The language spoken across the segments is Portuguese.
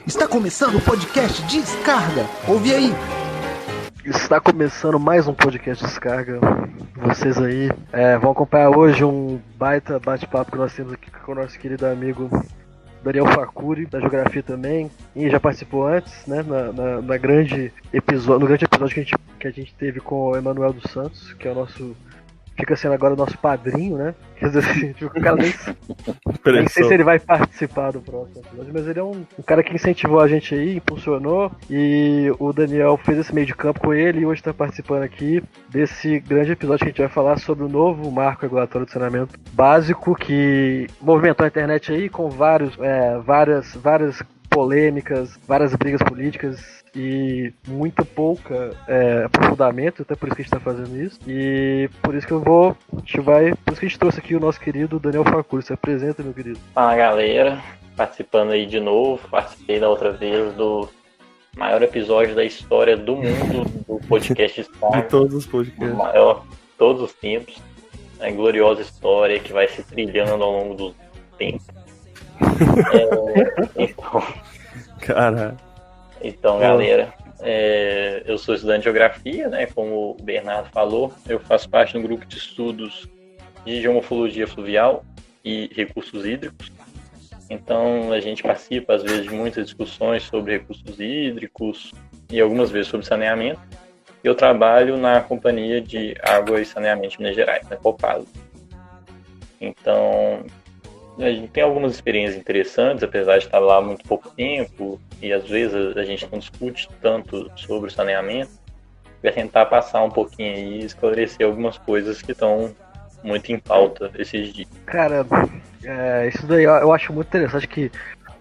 Está começando o podcast Descarga. Ouve aí. Está começando mais um podcast Descarga. Vocês aí vão acompanhar hoje um baita bate-papo que nós temos aqui com o nosso querido amigo Daniel Facuri, da Geografia também, e já participou antes, né, no grande episódio que a gente teve com o Emanuel dos Santos, que é o nosso... Fica sendo agora o nosso padrinho, né? Quer dizer assim, o cara nem sei se ele vai participar do próximo episódio, mas ele é um cara que incentivou a gente aí, impulsionou, e o Daniel fez esse meio de campo com ele e hoje está participando aqui desse grande episódio que a gente vai falar sobre o novo marco regulatório de saneamento básico que movimentou a internet aí com várias polêmicas, várias brigas políticas e muito pouca aprofundamento, até por isso que a gente está fazendo isso. E por isso que por isso que a gente trouxe aqui o nosso querido Daniel Facuri. Se apresenta, meu querido. Fala, galera, participando aí de novo. Participei da outra vez do maior episódio da história do mundo do podcast Descarga. De todos os podcasts. O maior de todos os tempos. A gloriosa história que vai se trilhando ao longo do tempo. Então, galera, eu sou estudante de Geografia, né? Como o Bernardo falou, eu faço parte do grupo de estudos de Geomorfologia Fluvial e Recursos Hídricos. Então, a gente participa, às vezes, de muitas discussões sobre recursos hídricos e algumas vezes sobre saneamento. Eu trabalho na Companhia de Água e Saneamento de Minas Gerais, na Copasa. Então, a gente tem algumas experiências interessantes, apesar de estar lá há muito pouco tempo, e às vezes a gente não discute tanto sobre o saneamento, vai tentar passar um pouquinho aí e esclarecer algumas coisas que estão muito em pauta esses dias. Cara, isso daí eu acho muito interessante que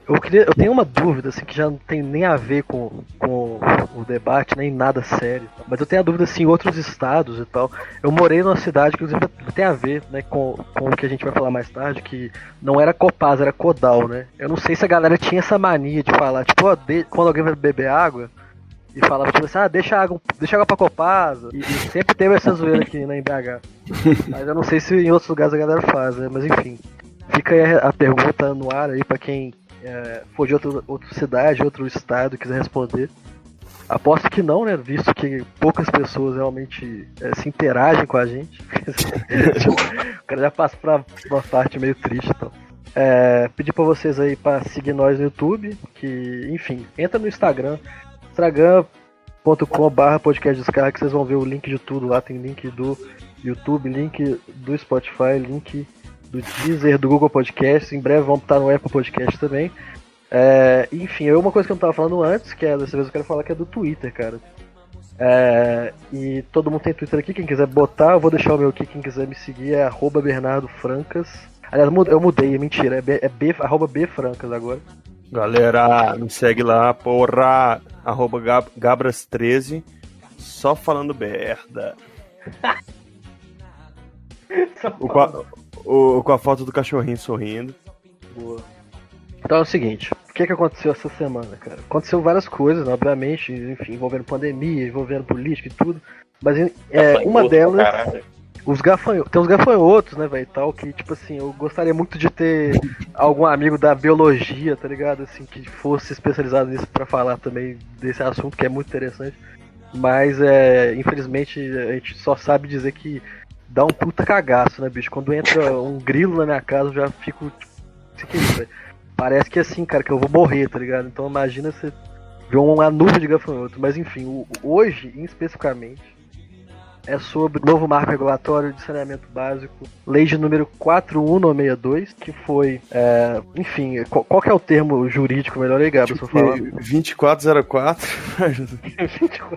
eu tenho uma dúvida assim, que já não tem nem a ver com o debate, nem nada sério. Mas eu tenho a dúvida assim, em outros estados e tal. Eu morei numa cidade que inclusive tem a ver, né, com o que a gente vai falar mais tarde, que não era Copasa, era Codal, né? Eu não sei se a galera tinha essa mania de falar, tipo, quando alguém vai beber água, e falava tipo assim, deixa água pra Copasa. E sempre teve essa zoeira aqui na BH. Mas eu não sei se em outros lugares a galera faz, né? Mas enfim. Fica aí a pergunta no ar aí pra quem for de outra cidade, outro estado, quiser responder. Aposto que não, né? Visto que poucas pessoas realmente se interagem com a gente. O cara já passa pra uma parte meio triste, então. Pedir pra vocês aí pra seguir nós no YouTube, que, enfim, entra no instagram.com/podcastdescarga, que vocês vão ver o link de tudo lá. Tem link do YouTube, link do Spotify, link do Deezer, do Google Podcast. Em breve vamos estar no Apple Podcast também. Enfim, uma coisa que eu não tava falando antes, que dessa vez eu quero falar, que é do Twitter, cara. E todo mundo tem Twitter aqui, quem quiser botar, eu vou deixar o meu aqui, quem quiser me seguir é @BernardoFrancas. Aliás, eu mudei, é mentira, @BFrancas agora. Galera, me segue lá, porra, @Gabras13, só falando merda. Com a foto do cachorrinho sorrindo. Boa. Então é o seguinte, o que aconteceu essa semana, cara? Aconteceu várias coisas, né, obviamente, enfim, envolvendo pandemia, envolvendo política e tudo. Mas uma delas, tem uns gafanhotos, né, velho, tal, que, tipo assim, eu gostaria muito de ter algum amigo da biologia, tá ligado? Assim, que fosse especializado nisso pra falar também desse assunto, que é muito interessante. Mas, infelizmente, a gente só sabe dizer que dá um puta cagaço, né, bicho? Quando entra um grilo na minha casa, eu já fico, tipo, velho. Parece que assim, cara, que eu vou morrer, tá ligado? Então imagina você ver uma nuvem de gafanhoto. Mas enfim, hoje, especificamente, é sobre o novo marco regulatório de saneamento básico, lei de número 41962, que foi, enfim, qual que é o termo jurídico melhor aí, Gabriel? 2404,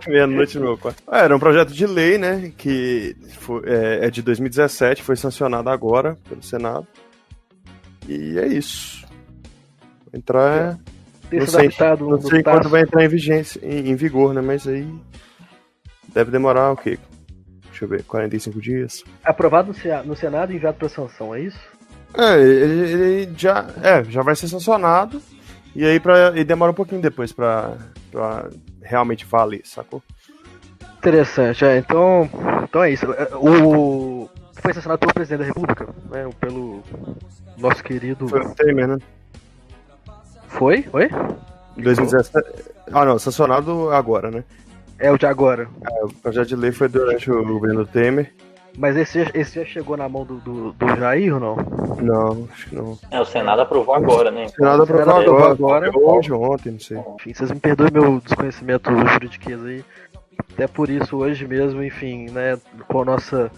meia-noite no meu quarto. Era um projeto de lei, né, que é de 2017, foi sancionado agora pelo Senado. E é isso. Entrar. Não sei quando vai entrar em vigência, em vigor, né? Mas aí deve demorar o quê? Deixa eu ver, 45 dias. Aprovado no Senado e enviado para sanção, é isso? Ele já vai ser sancionado. E aí e demora um pouquinho depois pra realmente valer, sacou? Interessante, então é isso. Foi sancionado pelo presidente da República, né? Pelo nosso querido. Foi o Temer, né? Foi? Oi? Em 2017. Ah, não, sancionado agora, né? É o de agora. O projeto de lei foi durante o governo Temer. Mas esse já chegou na mão do Jair ou não? Não, acho que não. O Senado aprovou agora, né? O Senado aprovou agora. Hoje, ontem, não sei. Enfim, vocês me perdoem meu desconhecimento juridiquês aí. Até por isso, hoje mesmo, enfim, né, com a nossa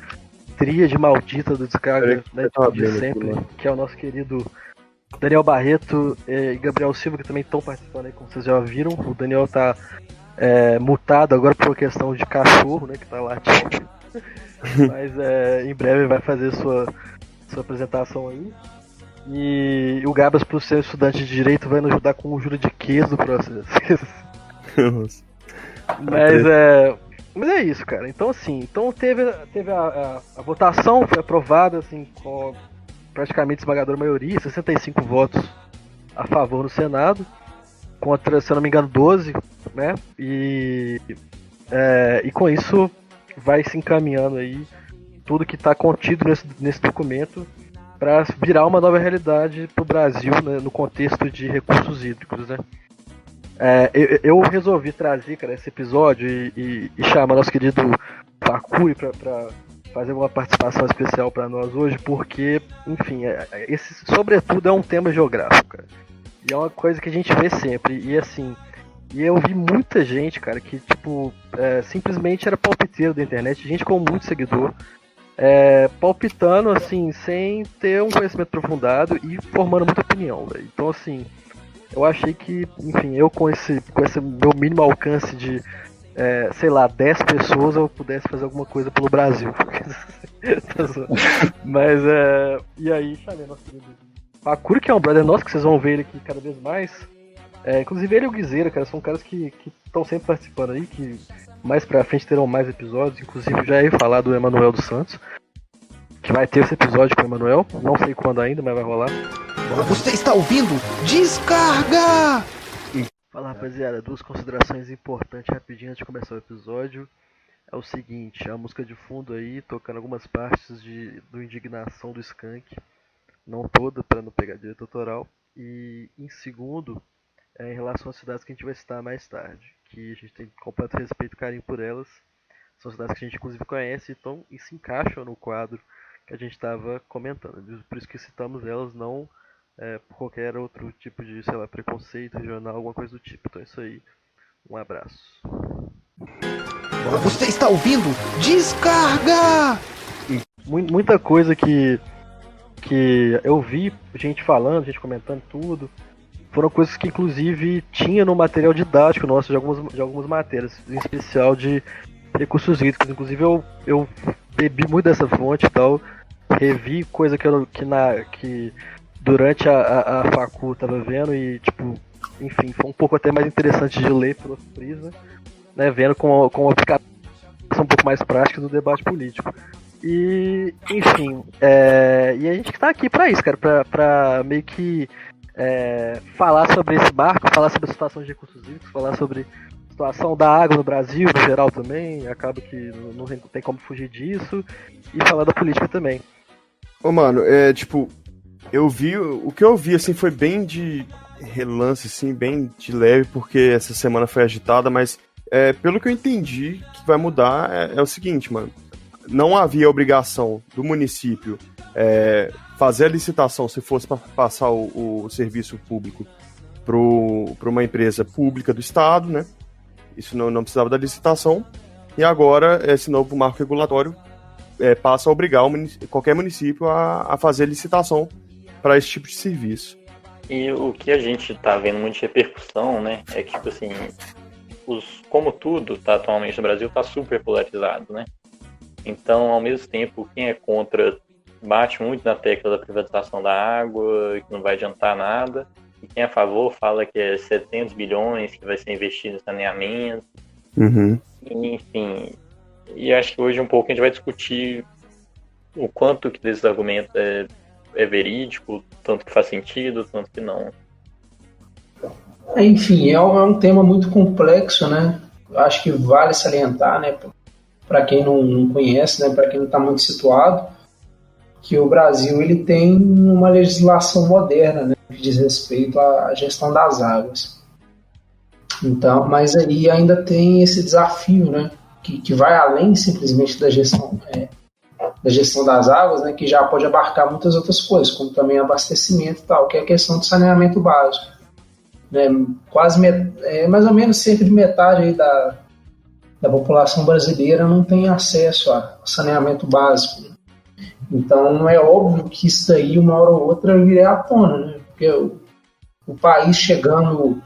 tríade maldita do Descarga, né, de sempre, que é o nosso querido Daniel Barreto e Gabriel Silva, que também estão participando aí, como vocês já viram. O Daniel tá mutado agora por questão de cachorro, né, que tá latindo. Mas em breve vai fazer sua apresentação aí. E o Gabas, por ser estudante de Direito, vai nos ajudar com o juridiquês do processo. Mas é isso, cara. Então, assim, teve a votação, foi aprovada, assim, com praticamente esmagadora maioria, 65 votos a favor no Senado, contra, se eu não me engano, 12, né? E com isso vai se encaminhando aí tudo que está contido nesse documento para virar uma nova realidade para o Brasil, né, no contexto de recursos hídricos, né? Eu resolvi trazer, cara, esse episódio e chamar nosso querido Fakuri para fazer uma participação especial para nós hoje, porque, enfim, esse sobretudo é um tema geográfico, cara. E é uma coisa que a gente vê sempre. E assim, eu vi muita gente, cara, que tipo simplesmente era palpiteiro da internet, gente com muito seguidor, palpitando assim, sem ter um conhecimento aprofundado e formando muita opinião, véio. Então assim, eu achei que, enfim, eu com esse meu mínimo alcance de, sei lá, 10 pessoas, eu pudesse fazer alguma coisa pelo Brasil. Mas, e aí, chamei nosso querido Fakuri, que é um brother nosso, que vocês vão ver ele aqui cada vez mais. Inclusive ele e o Guizeira, cara, são caras que estão sempre participando aí, que mais pra frente terão mais episódios. Inclusive já ia falar do Emanuel dos Santos, que vai ter esse episódio com o Emanuel, não sei quando ainda, mas vai rolar. Você está ouvindo? Descarga! Fala, rapaziada, duas considerações importantes rapidinho antes de começar o episódio. É o seguinte, a música de fundo aí, tocando algumas partes do Indignação do Skank, não toda, para não pegar direito autoral. E em segundo, em relação às cidades que a gente vai citar mais tarde, que a gente tem completo respeito e carinho por elas. São cidades que a gente inclusive conhece e se encaixam no quadro que a gente estava comentando. Por isso que citamos elas, não por qualquer outro tipo de, sei lá, preconceito regional, alguma coisa do tipo. Então é isso aí. Um abraço. Você está ouvindo? Descarga! Muita coisa que eu vi gente falando, gente comentando tudo, foram coisas que inclusive tinha no material didático nosso de algumas matérias, em especial de recursos hídricos. Inclusive eu bebi muito dessa fonte e tal, revi coisa que durante a facu tava vendo e, tipo, enfim, foi um pouco até mais interessante de ler pelo Frisa, né, vendo com uma aplicação um pouco mais prática do debate político. E, enfim, e a gente tá aqui pra isso, cara, pra meio que falar sobre esse barco, falar sobre a situação de recursos hídricos, falar sobre a situação da água no Brasil, no geral também, acaba que não tem como fugir disso, e falar da política também. Ô, mano, tipo, o que eu vi, assim, foi bem de relance, assim, bem de leve, porque essa semana foi agitada, mas pelo que eu entendi, que vai mudar é o seguinte, mano. Não havia obrigação do município fazer a licitação se fosse para passar o serviço público para uma empresa pública do Estado, né? Isso não precisava da licitação. E agora, esse novo marco regulatório passa a obrigar qualquer município a fazer licitação para esse tipo de serviço. E o que a gente tá vendo muito de repercussão, né, é que, tipo assim, como tudo tá atualmente no Brasil, tá super polarizado, né? Então, ao mesmo tempo, quem é contra bate muito na tecla da privatização da água, que não vai adiantar nada. E quem é a favor fala que é 700 bilhões que vai ser investido em saneamento. Uhum. Enfim, e acho que hoje um pouco a gente vai discutir o quanto que desses argumentos é verídico, tanto que faz sentido, tanto que não. Enfim, é um tema muito complexo, né? Eu acho que vale salientar, né? Para quem não conhece, né? Para quem não está muito situado, que o Brasil ele tem uma legislação moderna, né? Que diz respeito à gestão das águas. Então, mas aí ainda tem esse desafio, né? Que vai além simplesmente da gestão das águas, né? Que já pode abarcar muitas outras coisas, como também abastecimento e tal, que é a questão do saneamento básico. Né? Mais ou menos cerca de metade aí da população brasileira não tem acesso a saneamento básico. Então é óbvio que isso daí uma hora ou outra viria à tona, né? Porque o país chegando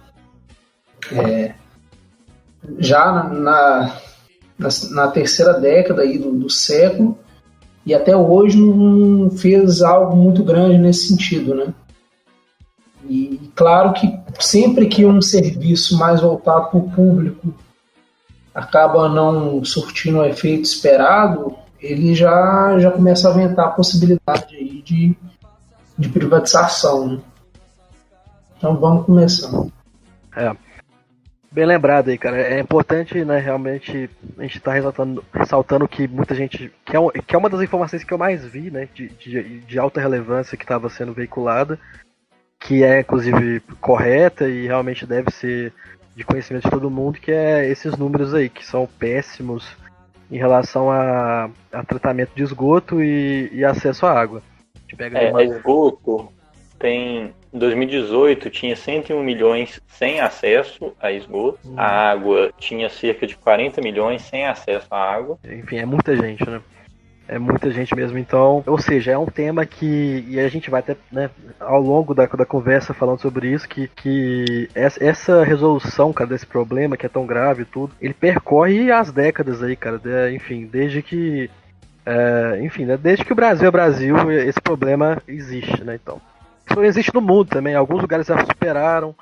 já na terceira década aí do século e até hoje não fez algo muito grande nesse sentido, né? E claro que sempre que um serviço mais voltado para o público acaba não surtindo o efeito esperado, ele já começa a aventar a possibilidade aí de privatização, né? Então vamos começando. Bem lembrado aí, cara. É importante, né, realmente, a gente tá ressaltando que muita gente, que é uma das informações que eu mais vi, né, de alta relevância que estava sendo veiculada, que é, inclusive, correta e realmente deve ser de conhecimento de todo mundo, que é esses números aí, que são péssimos em relação a tratamento de esgoto e acesso à água. A gente pega esgoto tem... Em 2018 tinha 101 milhões sem acesso a esgoto. A água tinha cerca de 40 milhões sem acesso à água. Enfim, é muita gente, né? É muita gente mesmo, então, ou seja, é um tema que, e a gente vai até, né, ao longo da conversa falando sobre isso, que essa resolução, cara, desse problema que é tão grave e tudo, ele percorre as décadas aí, cara, enfim, desde que o Brasil é Brasil, esse problema existe, né, então. Isso existe no mundo também, alguns lugares já superaram,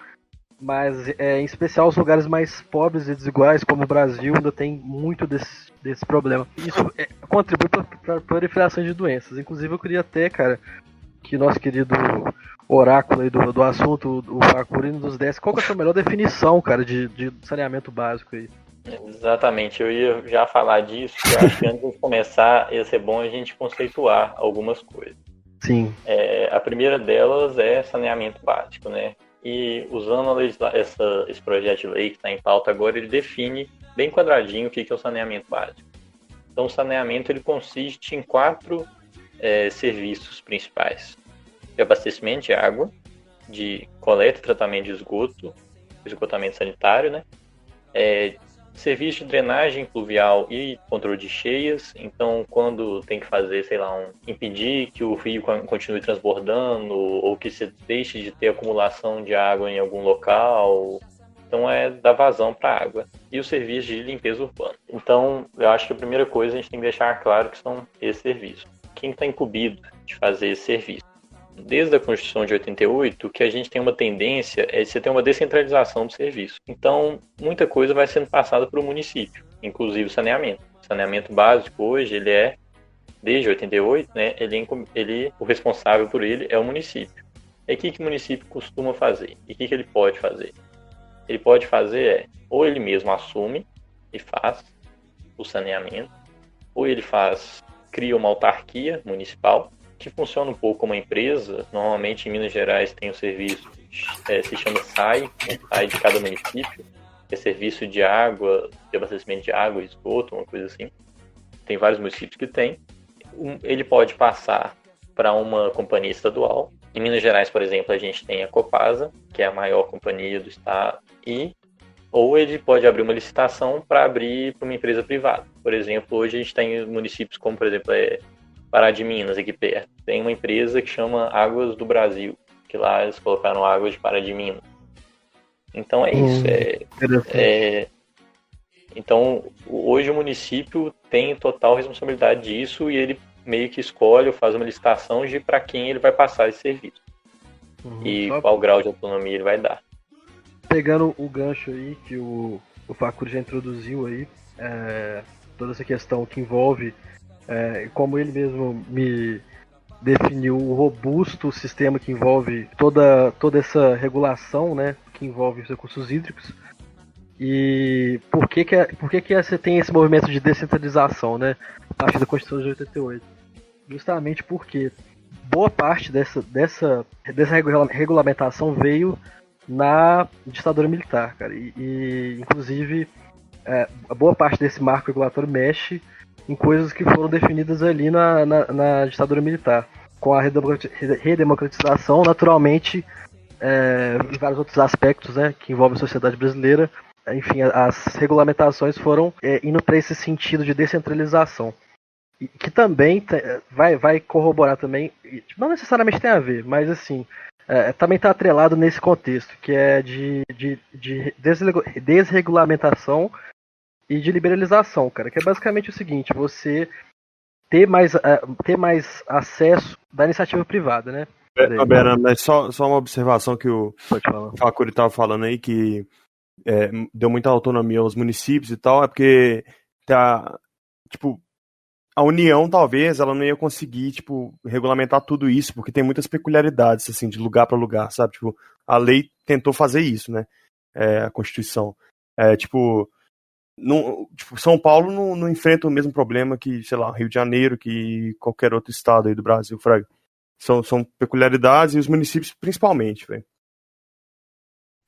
mas em especial os lugares mais pobres e desiguais, como o Brasil, ainda tem muito desse problema. Isso contribui para a proliferação de doenças. Inclusive, eu queria até, cara, que nosso querido oráculo aí do assunto, o Facurino, nos desse qual que é a sua melhor definição, cara, de saneamento básico aí. Exatamente, eu ia já falar disso, que eu acho que antes de começar ia ser bom a gente conceituar algumas coisas. Sim. A primeira delas é saneamento básico, né? E usando esse projeto de lei que está em pauta agora, ele define bem quadradinho o que é o saneamento básico. Então, o saneamento ele consiste em 4 serviços principais: de abastecimento de água, de coleta e tratamento de esgotamento sanitário, né? Serviço de drenagem pluvial e controle de cheias. Então, quando tem que fazer, impedir que o rio continue transbordando ou que se deixe de ter acumulação de água em algum local. Então, é dar vazão para a água. E o serviço de limpeza urbana. Então, eu acho que a primeira coisa a gente tem que deixar claro que são esses serviços. Quem está incumbido de fazer esse serviço? Desde a Constituição de 88, que a gente tem uma tendência de você ter uma descentralização do serviço. Então, muita coisa vai sendo passada para o município, inclusive o saneamento. O saneamento básico hoje, ele desde 88, né, o responsável por ele é o município. E o que o município costuma fazer? E o que ele pode fazer? Ele pode fazer ou ele mesmo assume e faz o saneamento, ou ele cria uma autarquia municipal, que funciona um pouco como uma empresa. Normalmente em Minas Gerais tem um serviço, se chama SAI de cada município, que é serviço de água, de abastecimento de água, esgoto, uma coisa assim. Tem vários municípios que tem. Ele pode passar para uma companhia estadual. Em Minas Gerais, por exemplo, a gente tem a Copasa, que é a maior companhia do estado, ou ele pode abrir uma licitação para abrir para uma empresa privada. Por exemplo, hoje a gente tem municípios como, por exemplo, Pará de Minas, aqui perto. Tem uma empresa que chama Águas do Brasil, que lá eles colocaram águas de Pará de Minas. Então é isso. Então, hoje o município tem total responsabilidade disso e ele meio que escolhe ou faz uma licitação de para quem ele vai passar esse serviço. E qual grau de autonomia ele vai dar. Pegando o gancho aí que o Facuri já introduziu aí, toda essa questão que envolve, como ele mesmo me definiu, o robusto sistema que envolve toda essa regulação, né, que envolve os recursos hídricos. E por que você tem esse movimento de descentralização, né, a partir da Constituição de 88? Justamente porque boa parte dessa regulamentação veio na ditadura militar, cara. Inclusive, a boa parte desse marco regulatório mexe em coisas que foram definidas ali na ditadura militar. Com a redemocratização, naturalmente, em vários outros aspectos, né, que envolvem a sociedade brasileira, enfim, as regulamentações foram indo para esse sentido de descentralização. E que também vai corroborar também, não necessariamente tem a ver, mas assim, também está atrelado nesse contexto, que é de desregulamentação e de liberalização, cara, que é basicamente o seguinte: você ter mais acesso da iniciativa privada, né? Mas só uma observação que o Facuri estava falando aí, que deu muita autonomia aos municípios e tal, é porque tipo, a União talvez ela não ia conseguir, tipo, regulamentar tudo isso, porque tem muitas peculiaridades, assim, de lugar para lugar, sabe? Tipo, a lei tentou fazer isso, né? A Constituição. Tipo, São Paulo não enfrenta o mesmo problema que, sei lá, Rio de Janeiro, que qualquer outro estado aí do Brasil, Fraga. São peculiaridades, e os municípios principalmente, velho.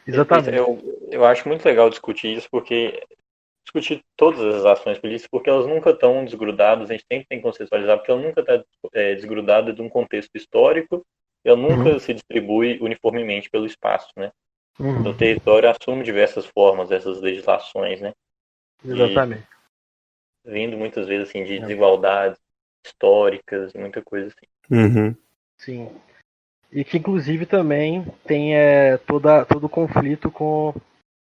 Exatamente. Eu acho muito legal discutir isso, porque discutir todas as ações políticas, porque elas nunca estão desgrudadas, a gente tem que contextualizar, porque ela nunca está desgrudada de um contexto histórico, e ela nunca se distribui uniformemente pelo espaço, né? O território assume diversas formas dessas legislações, né? Exatamente. E vindo muitas vezes assim, de desigualdades históricas e muita coisa assim. Sim. E que inclusive também tem todo o conflito com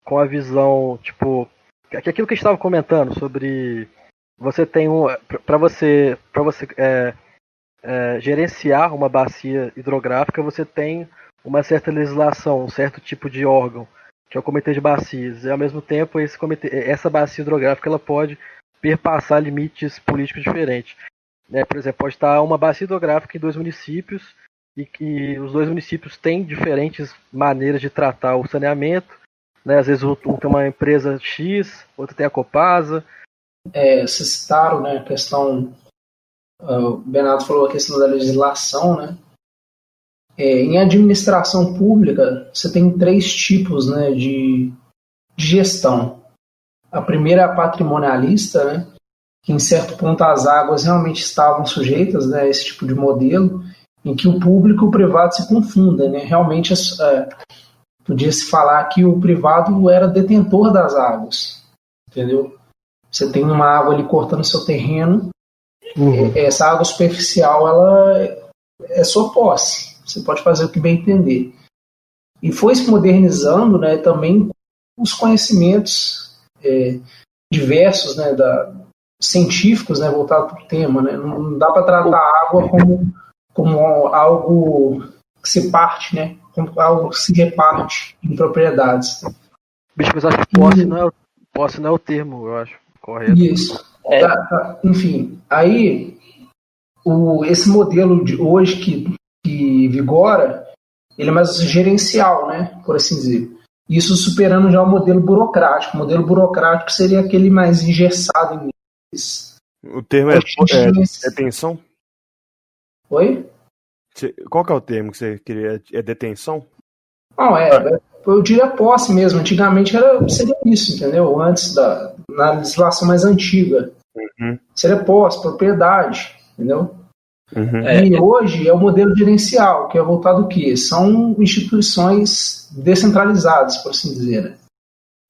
a visão, tipo, aquilo que a gente estava comentando sobre você tem para você gerenciar uma bacia hidrográfica, você tem uma certa legislação, um certo tipo de órgão, que é o Comitê de Bacias. E ao mesmo tempo essa bacia hidrográfica ela pode perpassar limites políticos diferentes. Por exemplo, pode estar uma bacia hidrográfica em 2 municípios e que os 2 municípios têm diferentes maneiras de tratar o saneamento. Né? Às vezes um tem uma empresa X, outro tem a Copasa. Vocês citaram, né, a questão, o Bernardo falou a questão da legislação, né? Em administração pública, você tem 3 tipos, né, de gestão. A primeira é a patrimonialista, né, que em certo ponto as águas realmente estavam sujeitas, né, a esse tipo de modelo, em que o público e o privado se confundem. Né? Realmente podia-se falar que o privado era detentor das águas, entendeu? Você tem uma água ali cortando seu terreno, essa água superficial ela é sua posse, você pode fazer o que bem entender. E foi se modernizando, né, também os conhecimentos diversos, né, científicos, né, voltados para o tema. Né? Não dá para tratar a água como algo que se parte, né? Como algo que se reparte em propriedades. Bicho, mas acho que posse não é o termo, eu acho, correto. Isso. Enfim, aí esse modelo de hoje que vigora, ele é mais gerencial, né? Por assim dizer. Isso superando já o modelo burocrático. O modelo burocrático seria aquele mais engessado em níveis. O termo detenção? Oi? Qual que é o termo que você queria? É detenção? Não, eu diria posse mesmo. Antigamente seria isso, entendeu? Antes na legislação mais antiga. Seria posse, propriedade, entendeu? E hoje é o modelo gerencial, que é voltado ao quê? São instituições descentralizadas, por assim dizer. Né?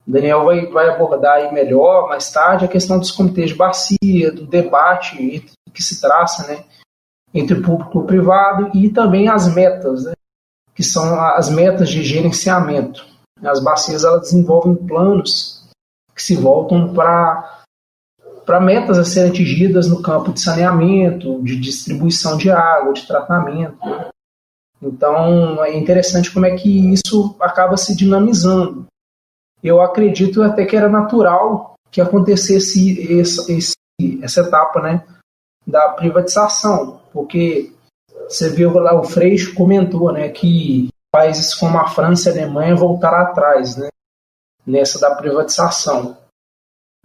O Daniel vai abordar aí melhor, mais tarde, a questão dos comitês de bacia, do debate que se traça, né, entre o público e o privado, e também as metas, né, que são as metas de gerenciamento. As bacias elas desenvolvem planos que se voltam para metas a serem atingidas no campo de saneamento, de distribuição de água, de tratamento. Né? Então, é interessante como é que isso acaba se dinamizando. Eu acredito até que era natural que acontecesse essa etapa, né, da privatização, porque você viu lá, o Freixo comentou, né, que países como a França e a Alemanha voltaram atrás, né, nessa da privatização.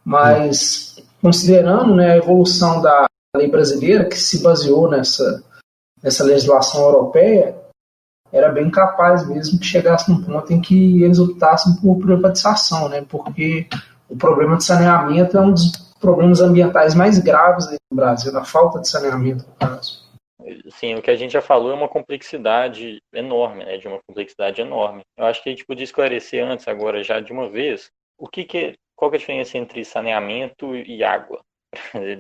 Mas, considerando, né, a evolução da lei brasileira, que se baseou nessa legislação europeia, era bem capaz mesmo que chegasse num ponto em que eles optassem por privatização, né? Porque o problema de saneamento é um dos problemas ambientais mais graves aí no Brasil, a falta de saneamento, no caso. Sim, o que a gente já falou é uma complexidade enorme, né? De uma complexidade enorme. Eu acho que a gente podia esclarecer antes, agora já de uma vez, qual que é a diferença entre saneamento e água,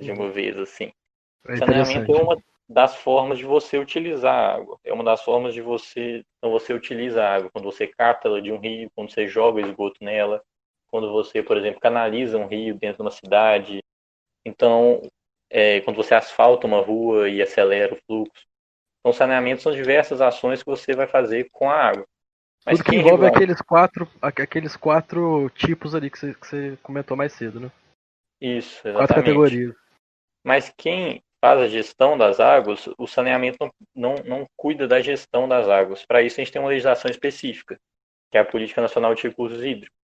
de uma vez, assim. É Saneamento é interessante. uma das formas de você utilizar a água. É uma das formas de você... Então, você utiliza a água quando você capta ela de um rio, quando você joga esgoto nela, quando você, por exemplo, canaliza um rio dentro de uma cidade. Então, quando você asfalta uma rua e acelera o fluxo. Então, saneamento são diversas ações que você vai fazer com a água. Mas Tudo que quem envolve regulamenta aqueles quatro tipos ali que você comentou mais cedo, né? isso, 4 exatamente. categorias. Mas quem faz a gestão das águas, o saneamento não cuida da gestão das águas. Para isso, a gente tem uma legislação específica, que é a Política Nacional de Recursos Hídricos.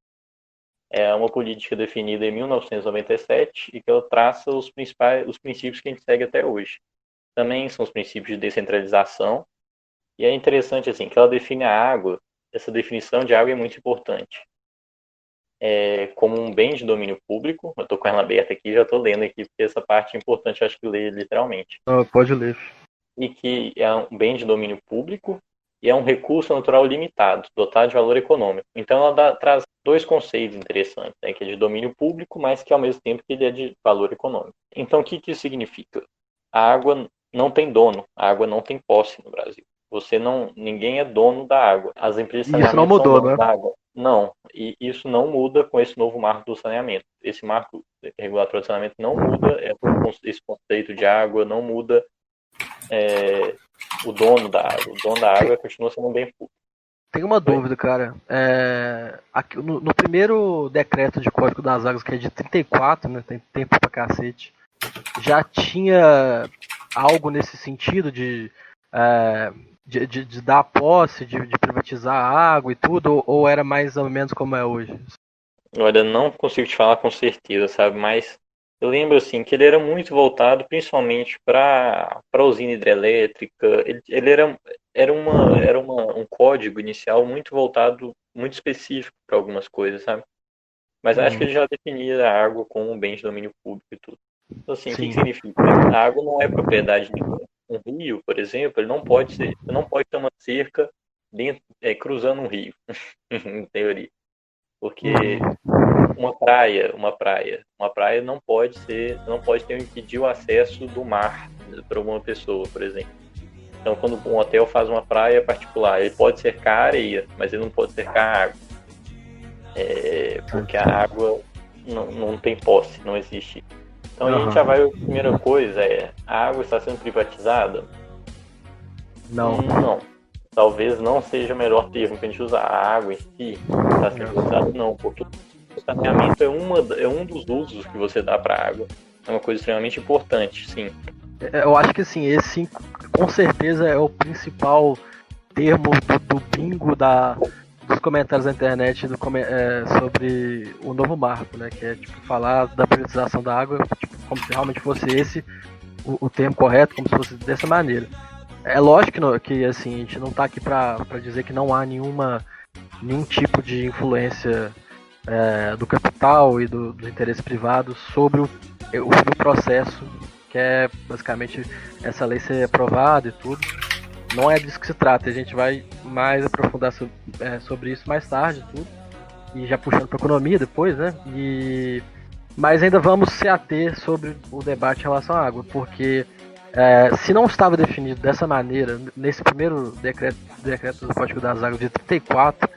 É uma política definida em 1997 e que ela traça os princípios que a gente segue até hoje. Também são os princípios de descentralização. E é interessante assim que ela define a água. Essa definição de água é muito importante. Como um bem de domínio público. Eu estou com ela aberta aqui, já estou lendo aqui, porque essa parte é importante, eu acho que ler literalmente. Pode ler. E que é um bem de domínio público e é um recurso natural limitado, dotado de valor econômico. Então ela traz dois conceitos interessantes, né, que é de domínio público, mas que ao mesmo tempo ele é de valor econômico. Então o que isso significa? A água não tem dono, a água não tem posse no Brasil. Ninguém é dono da água. As empresas de E isso não saneamento são mudou, donas né? da água. Não, e isso não muda com esse novo marco do saneamento. Esse marco regulatório do saneamento não muda esse conceito de água, não muda o dono da água. O dono da água continua sendo um bem público. Tem uma dúvida, cara. Aqui, no primeiro decreto de Código das Águas, que é de 34, né? Tem tempo pra cacete. Já tinha algo nesse sentido de dar posse, de privatizar a água e tudo, ou era mais ou menos como é hoje? Olha, não consigo te falar com certeza, sabe? Mas eu lembro assim que ele era muito voltado principalmente para usina hidrelétrica. Ele era um código inicial muito voltado, muito específico para algumas coisas, sabe? Mas acho que ele já definia a água como um bem de domínio público e tudo. Então, assim, o que Sim. significa? A água não é propriedade nenhuma. Um rio, por exemplo, ele não pode ter uma cerca cruzando um rio, em teoria. Porque uma praia não pode impedir o acesso do mar para uma pessoa, por exemplo. Então, quando um hotel faz uma praia particular, ele pode cercar a areia, mas ele não pode cercar a água. Porque a água não tem posse, não existe. Então a gente já vai, a primeira coisa a água está sendo privatizada? Não. Talvez não seja o melhor termo que a gente usar. A água em si está sendo privatizada? Não, porque o saneamento é um dos usos que você dá para a água. É uma coisa extremamente importante, sim. Eu acho que assim, esse com certeza é o principal termo do bingo dos comentários da internet sobre o novo marco, né? Que é tipo falar da privatização da água, tipo, como se realmente fosse esse o termo correto, como se fosse dessa maneira. É lógico que assim, a gente não está aqui para dizer que não há nenhum tipo de influência do capital e dos interesses privados sobre o processo, que é basicamente essa lei ser aprovada e tudo. Não é disso que se trata, a gente vai mais aprofundar sobre isso mais tarde, tudo, e já puxando para economia depois, né? Mas ainda vamos se ater sobre o debate em relação à água, porque se não estava definido dessa maneira, nesse primeiro decreto do Código das Águas de 34,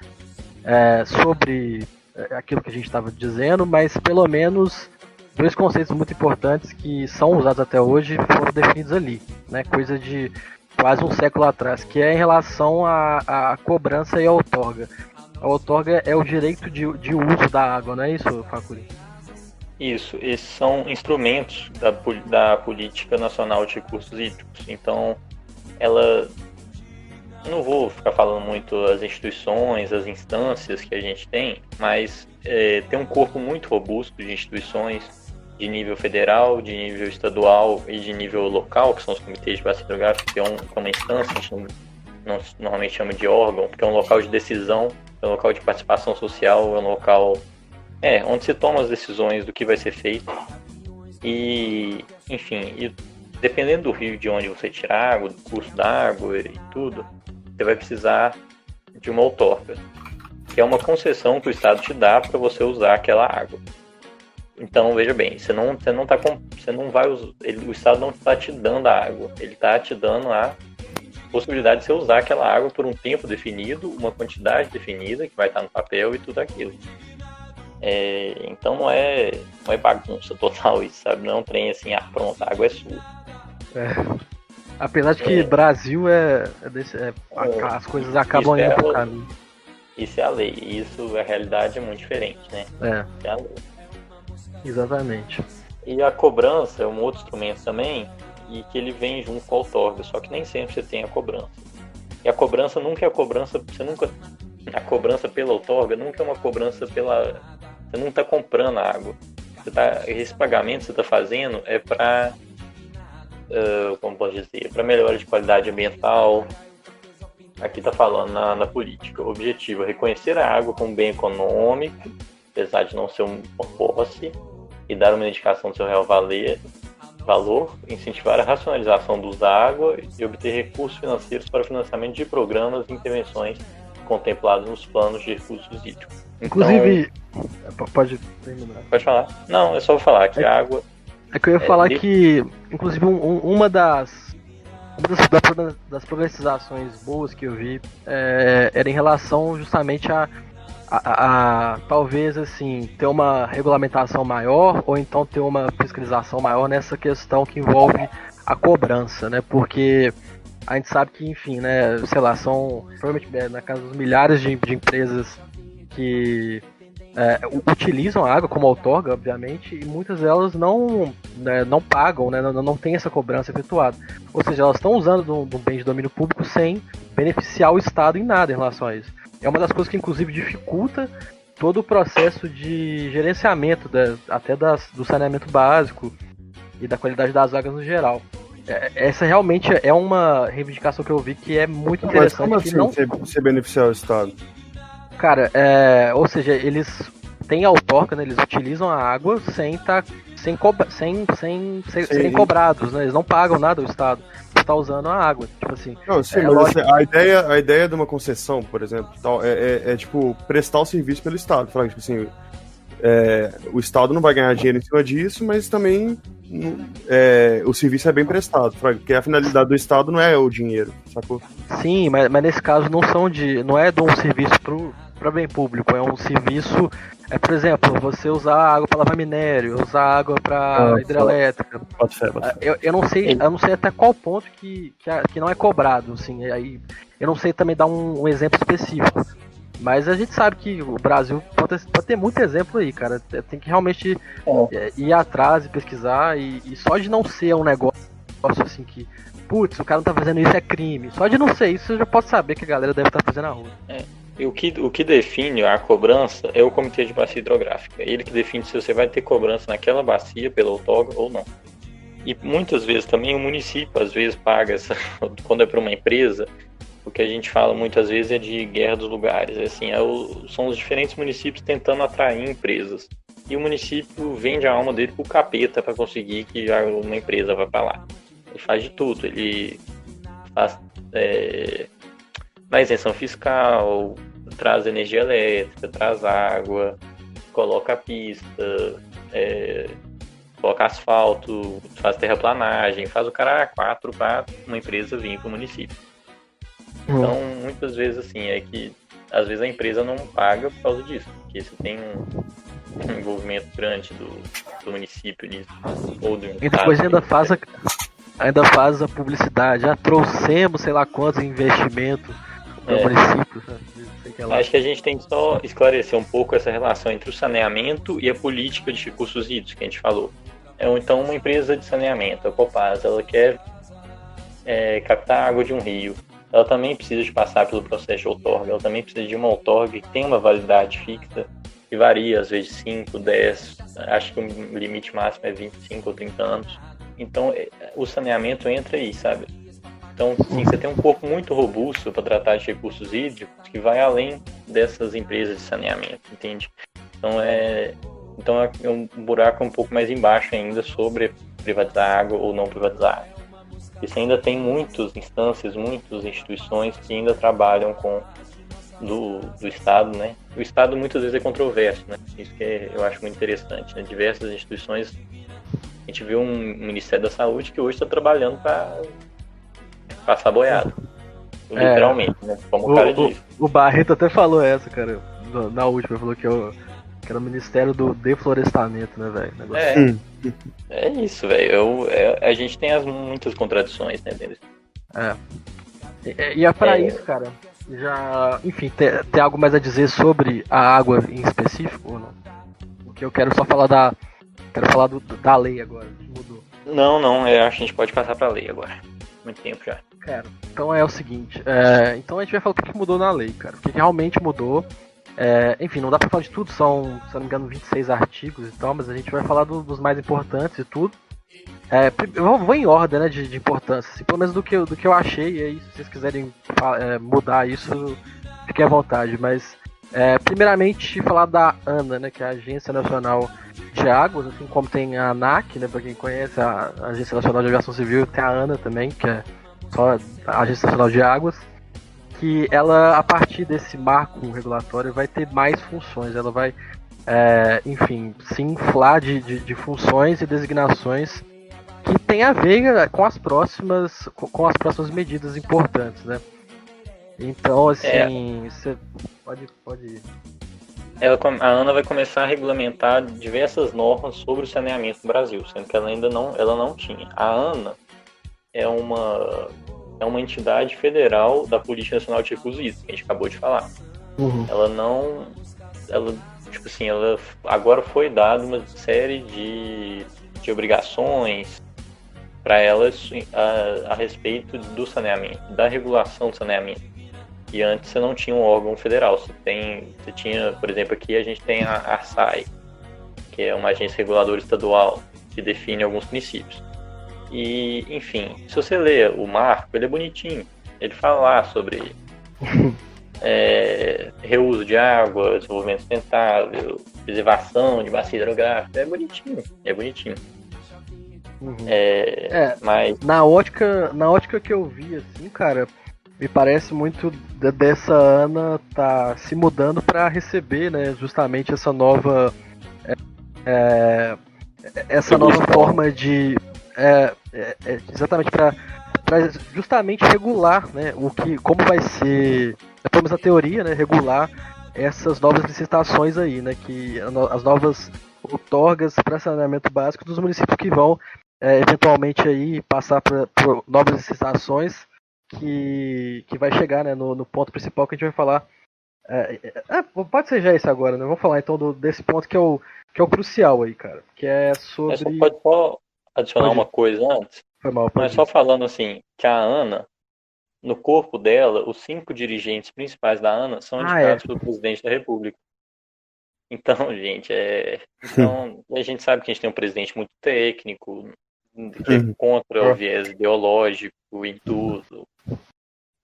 sobre aquilo que a gente estava dizendo, mas pelo menos dois conceitos muito importantes que são usados até hoje foram definidos ali, né? Coisa de quase um século atrás, que é em relação à cobrança e à outorga. A outorga é o direito de uso da água, não é isso, Facuri? Isso, esses são instrumentos da Política Nacional de Recursos Hídricos. Então, ela... Não vou ficar falando muito as instituições, as instâncias que a gente tem, mas tem um corpo muito robusto de instituições de nível federal, de nível estadual e de nível local, que são os comitês de bacia hidrográfica, que é uma instância, normalmente chama de órgão, porque é um local de decisão, é um local de participação social, é um local onde se toma as decisões do que vai ser feito. E, enfim, dependendo do rio de onde você tirar água, do curso da água e tudo, você vai precisar de uma outorga, que é uma concessão que o Estado te dá para você usar aquela água. Então, veja bem, o Estado não está te dando a água, ele está te dando a possibilidade de você usar aquela água por um tempo definido, uma quantidade definida, que vai estar no papel e tudo aquilo. Então não é bagunça total isso, sabe? Não é um trem assim, pronto, a água é sua. Apesar de que Brasil as coisas acabam indo pro caminho. Isso é a lei, isso, a realidade é muito diferente, né? Isso é a lei. Exatamente. E a cobrança é um outro instrumento também, e que ele vem junto com a outorga, só que nem sempre você tem a cobrança. E a cobrança nunca é a cobrança, a cobrança pela outorga nunca é uma cobrança pela... Você não está comprando a água. Esse pagamento que você está fazendo é para, como posso dizer, para melhora de qualidade ambiental. Aqui está falando na política. O objetivo é reconhecer a água como bem econômico, apesar de não ser uma posse, e dar uma indicação do seu real valor, incentivar a racionalização do uso da água e obter recursos financeiros para o financiamento de programas e intervenções contemplados nos planos de recursos hídricos. Inclusive, pode terminar. Pode falar. Não, é só falar que a água... É que eu ia falar que, inclusive, uma das progressizações boas que eu vi era em relação justamente a talvez assim ter uma regulamentação maior ou então ter uma fiscalização maior nessa questão que envolve a cobrança, né? Porque a gente sabe que, enfim, né, sei lá, são provavelmente na casa dos milhares de empresas que utilizam a água como outorga, obviamente, e muitas delas não pagam, né, não tem essa cobrança efetuada. Ou seja, elas estão usando do bem de domínio público sem beneficiar o Estado em nada em relação a isso. É uma das coisas que, inclusive, dificulta todo o processo de gerenciamento do saneamento básico e da qualidade das águas no geral. Essa realmente é uma reivindicação que eu vi que é muito interessante. Mas como assim você beneficiar o Estado? Cara, ou seja, eles têm a outorga, né, eles utilizam a água sem serem cobrados, né, eles não pagam nada ao Estado, está usando a água, tipo assim. Não, sim, mas a ideia de uma concessão, por exemplo, tipo prestar o serviço pelo Estado, falar tipo assim, o Estado não vai ganhar dinheiro em cima disso, mas também o serviço é bem prestado, porque a finalidade do Estado não é o dinheiro, sacou? Sim, mas nesse caso não é de um serviço para bem público, é um serviço, por exemplo, você usar água para lavar minério, usar água para hidrelétrica. Pode ser. Eu não sei até qual ponto que não é cobrado, assim, aí eu não sei também dar um exemplo específico. Mas a gente sabe que o Brasil pode ter muito exemplo aí, cara. Tem que realmente ir atrás e pesquisar. E só de não ser um negócio assim que, putz, o cara não tá fazendo isso, é crime. Só de não ser isso, você já pode saber que a galera deve estar fazendo a rua. E o que define a cobrança é o Comitê de Bacia Hidrográfica. Ele que define se você vai ter cobrança naquela bacia pela outorga ou não. E muitas vezes também o município, às vezes, paga quando é para uma empresa. O que a gente fala muitas vezes é de guerra dos lugares, assim, são os diferentes municípios tentando atrair empresas. E o município vende a alma dele pro capeta para conseguir que uma empresa vá para lá. Ele faz de tudo, ele faz dá isenção fiscal, traz energia elétrica, traz água, coloca a pista, coloca asfalto, faz terraplanagem, faz o cara A4 para uma empresa vir pro município. Então, muitas vezes, assim, às vezes a empresa não paga por causa disso, porque você tem um envolvimento grande do município nisso, ou do e depois ainda faz a publicidade, já trouxemos sei lá quantos investimentos para o município, sabe? Acho que a gente tem que só esclarecer um pouco essa relação entre o saneamento e a política de recursos hídricos que a gente falou. Então, uma empresa de saneamento, a Copasa, ela quer captar água de um rio. Ela também precisa de passar pelo processo de outorga, ela também precisa de uma outorga que tem uma validade fixa, que varia, às vezes 5, 10, acho que o limite máximo é 25 ou 30 anos. Então, o saneamento entra aí, sabe? Então, sim, você tem um corpo muito robusto para tratar de recursos hídricos que vai além dessas empresas de saneamento, entende? Então é um buraco um pouco mais embaixo ainda sobre privatizar água ou não privatizar água. E você ainda tem muitas instâncias, muitas instituições que ainda trabalham com do Estado, né? O Estado muitas vezes é controverso, né? Isso que eu acho muito interessante, né? Diversas instituições, a gente viu um Ministério da Saúde que hoje está trabalhando para passar boiado, literalmente, né? Como o cara disse. O Barreto até falou essa, cara, na última, falou que era o Ministério do Deflorestamento, né, velho? É isso, velho. A gente tem muitas contradições, né, deles. E é pra isso, cara. Já, enfim, tem algo mais a dizer sobre a água em específico ou não? Porque eu quero só falar da lei agora, que mudou. Não, acho que a gente pode passar pra lei agora. Muito tempo já. Cara, então é o seguinte, então a gente vai falar o que mudou na lei, cara. O que realmente mudou. Enfim, não dá pra falar de tudo, são, se não me engano, 26 artigos e tal, mas a gente vai falar dos mais importantes e tudo. Eu vou em ordem, né, de importância, assim, pelo menos do que eu achei, e aí se vocês quiserem mudar isso, fiquem à vontade, mas primeiramente falar da ANA, né, que é a Agência Nacional de Águas, assim como tem a ANAC, né, pra quem conhece a Agência Nacional de Aviação Civil, tem a ANA também, que é só a Agência Nacional de Águas, que ela, a partir desse marco regulatório, vai ter mais funções, ela vai, enfim, se inflar de funções e designações que tem a ver com as próximas medidas importantes, né? Então, assim, você pode ir. A ANA vai começar a regulamentar diversas normas sobre o saneamento no Brasil, sendo que ela não tinha. A ANA é uma entidade federal da Política Nacional de Recursos Hídricos, que a gente acabou de falar. Uhum. Ela agora foi dada uma série de obrigações para elas a respeito do saneamento, da regulação do saneamento. E antes você não tinha um órgão federal. Você tinha, por exemplo, aqui a gente tem a ARSAE, que é uma agência reguladora estadual que define alguns princípios. E, enfim, se você ler o marco, ele é bonitinho. Ele fala lá sobre reuso de água, desenvolvimento sustentável, preservação de bacia hidrográfica. É bonitinho. Uhum. Mas na ótica que eu vi, assim, cara, me parece muito dessa ANA tá se mudando para receber, né, justamente essa nova nova forma de exatamente para justamente regular, né, como vai ser, pelo menos a teoria, né, regular essas novas licitações aí, né, que as novas outorgas para saneamento básico dos municípios que vão eventualmente aí passar por novas licitações que vai chegar, né, no ponto principal que a gente vai falar. Pode ser já isso agora, né? Vamos falar então desse ponto que é o crucial aí, cara, que é sobre... pode só adicionar uma coisa antes? Foi mal, mas só falando assim, que a ANA, no corpo dela, os 5 dirigentes principais da ANA são indicados pelo presidente da República. Então, gente, a gente sabe que a gente tem um presidente muito técnico, que é contra o viés ideológico em tudo.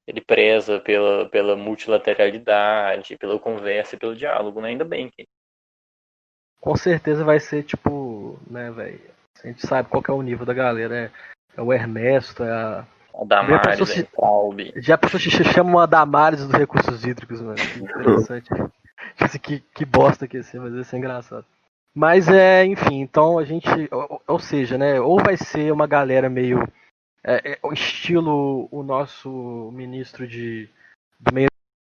Ele preza pela multilateralidade, pela conversa e pelo diálogo, né? Ainda bem que... Com certeza vai ser tipo, né, velho? A gente sabe qual que é o nível da galera. É o Ernesto, a Damares, a Traub. Já a pessoa se chama a Damares dos recursos hídricos, mano. Que interessante. que bosta que ia ser, mas ia ser engraçado. Mas enfim, então a gente, ou seja, né, ou vai ser uma galera meio estilo o nosso ministro do meio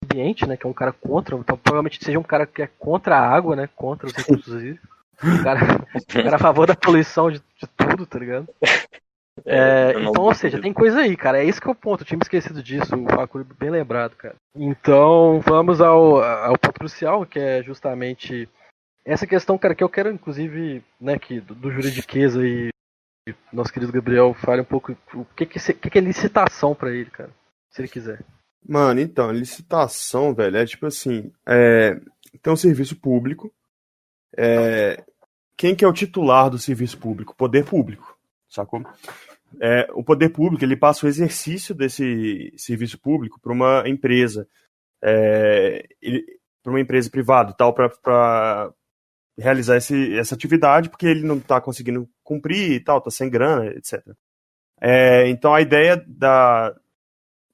ambiente, né, que é um cara contra, então provavelmente seja um cara que é contra a água, né, contra os recursos hídricos, um cara a favor da poluição de tudo, tá ligado? Então, ou seja, tem coisa aí, cara. É esse que é o ponto. Eu tinha me esquecido disso. O Facuri bem lembrado, cara. Então, vamos ao ponto crucial, que é justamente essa questão, cara, que eu quero, inclusive, né, que do juridiquês aí, nosso querido Gabriel fale um pouco o que é licitação pra ele, cara, se ele quiser. Mano, então, licitação, velho, é tipo assim, tem um serviço público, quem que é o titular do serviço público? Poder público, sacou? o poder público ele passa o exercício desse serviço público para uma empresa, para uma empresa privada e tal, para realizar essa atividade, porque ele não está conseguindo cumprir e tal, está sem grana, etc. Então a ideia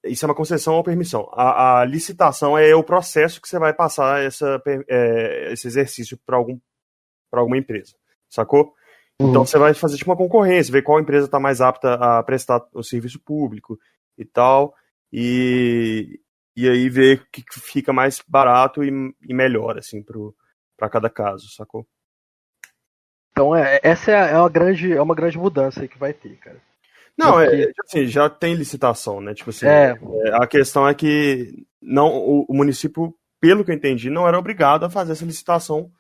isso é uma concessão ou permissão. A licitação é o processo que você vai passar esse exercício para alguma empresa, sacou? Então você vai fazer tipo uma concorrência, ver qual empresa está mais apta a prestar o serviço público e tal, e aí ver o que fica mais barato e melhor, assim, para cada caso, sacou? Então essa é uma grande mudança aí que vai ter, cara. Não, assim, já tem licitação, né? Tipo assim, a questão é que o município, pelo que eu entendi, não era obrigado a fazer essa licitação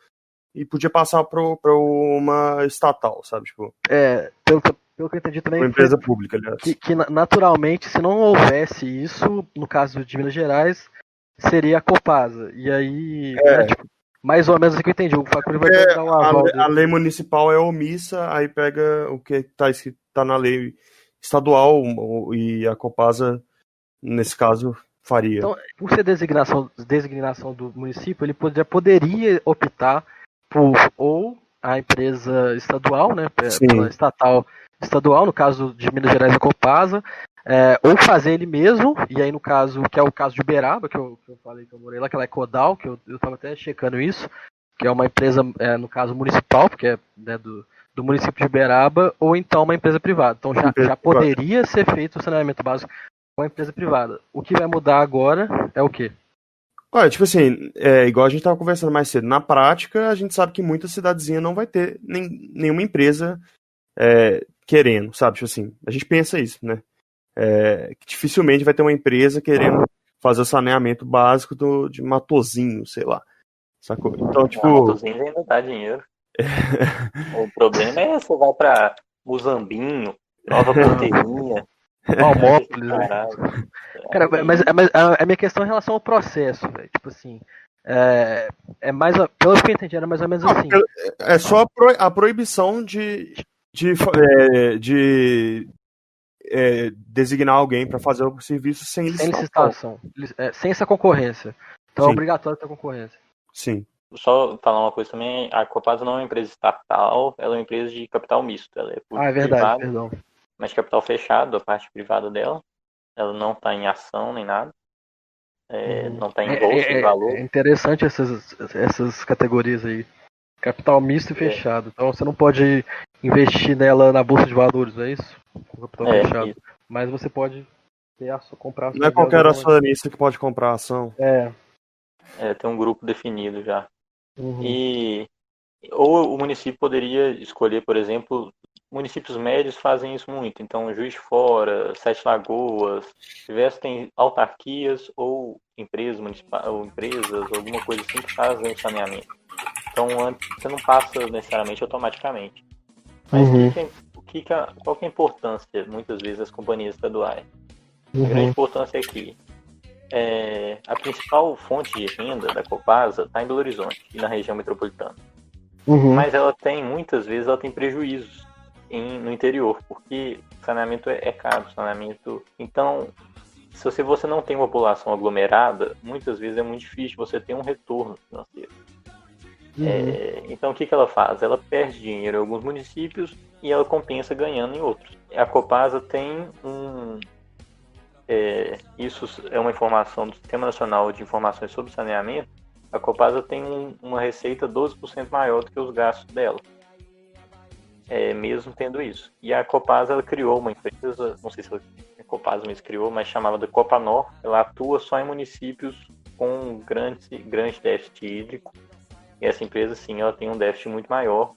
e podia passar para uma estatal, sabe? Tipo, pelo que eu entendi também. Uma empresa pública, aliás. Que naturalmente, se não houvesse isso, no caso de Minas Gerais, seria a Copasa. E aí, tipo, mais ou menos o que eu entendi. O Facuri vai dar um aval. A lei municipal é omissa, aí pega o que tá na lei estadual e a Copasa, nesse caso, faria. Então, por ser designação do município, ele poderia optar por ou a empresa estadual, né, pela estadual, no caso de Minas Gerais, a Copasa, ou fazer ele mesmo, e aí no caso, que é o caso de Uberaba, que eu falei que eu morei lá, que ela é Codal, que eu estava até checando isso, que é uma empresa, no caso, municipal, porque é, né, do município de Uberaba, ou então uma empresa privada. Então já poderia ser feito o saneamento básico com a empresa privada. O que vai mudar agora é o quê? Olha, tipo assim, igual a gente estava conversando mais cedo, na prática a gente sabe que muita cidadezinha não vai ter nenhuma empresa querendo, sabe? Tipo assim, a gente pensa isso, né? Que dificilmente vai ter uma empresa querendo fazer o saneamento básico de Matozinho, sei lá. Sacou? Então, tipo... Matozinho ainda dá dinheiro. O problema é você vai pra Muzambinho, Nova Porteirinha, Almópolis, né? Cara, mas a minha questão em relação ao processo, velho, tipo assim, mais, pelo que eu entendi, era mais ou menos assim. É só a proibição de designar alguém para fazer o serviço sem licitação. Sem essa concorrência. Então Sim. É obrigatório ter concorrência. Sim. Só falar uma coisa também, a Copasa não é uma empresa estatal, ela é uma empresa de capital misto. Ela é verdade, privada, perdão. mas capital fechado, a parte privada dela. Ela não está em ação nem nada. Não está em bolsa de valor. É interessante essas categorias aí. Capital misto e fechado. Então você não pode investir nela na bolsa de valores, é isso? Com capital fechado. Isso. Mas você pode comprar ação. Não é qualquer acionista que pode comprar ação. Tem um grupo definido já. Ou o município poderia escolher, por exemplo, municípios médios fazem isso muito. Então, Juiz de Fora, Sete Lagoas, tem autarquias ou empresas municipais, ou empresas, alguma coisa assim que fazem o saneamento. Então, você não passa necessariamente automaticamente. Mas qual que é a importância, muitas vezes, das companhias estaduais? A grande importância é que a principal fonte de renda da Copasa está em Belo Horizonte e na região metropolitana. Mas muitas vezes ela tem prejuízos no interior, porque saneamento é caro, saneamento... Então, se você não tem uma população aglomerada, muitas vezes é muito difícil você ter um retorno financeiro. Então, o que ela faz? Ela perde dinheiro em alguns municípios e ela compensa ganhando em outros. A Copasa tem isso é uma informação do Sistema Nacional de Informações sobre Saneamento. A Copasa tem uma receita 12% maior do que os gastos dela. Mesmo tendo isso. E a Copasa ela criou uma empresa, não sei se a Copasa mesmo criou, mas chamava de Copanor. Ela atua só em municípios com grande déficit hídrico. E essa empresa, sim, ela tem um déficit muito maior.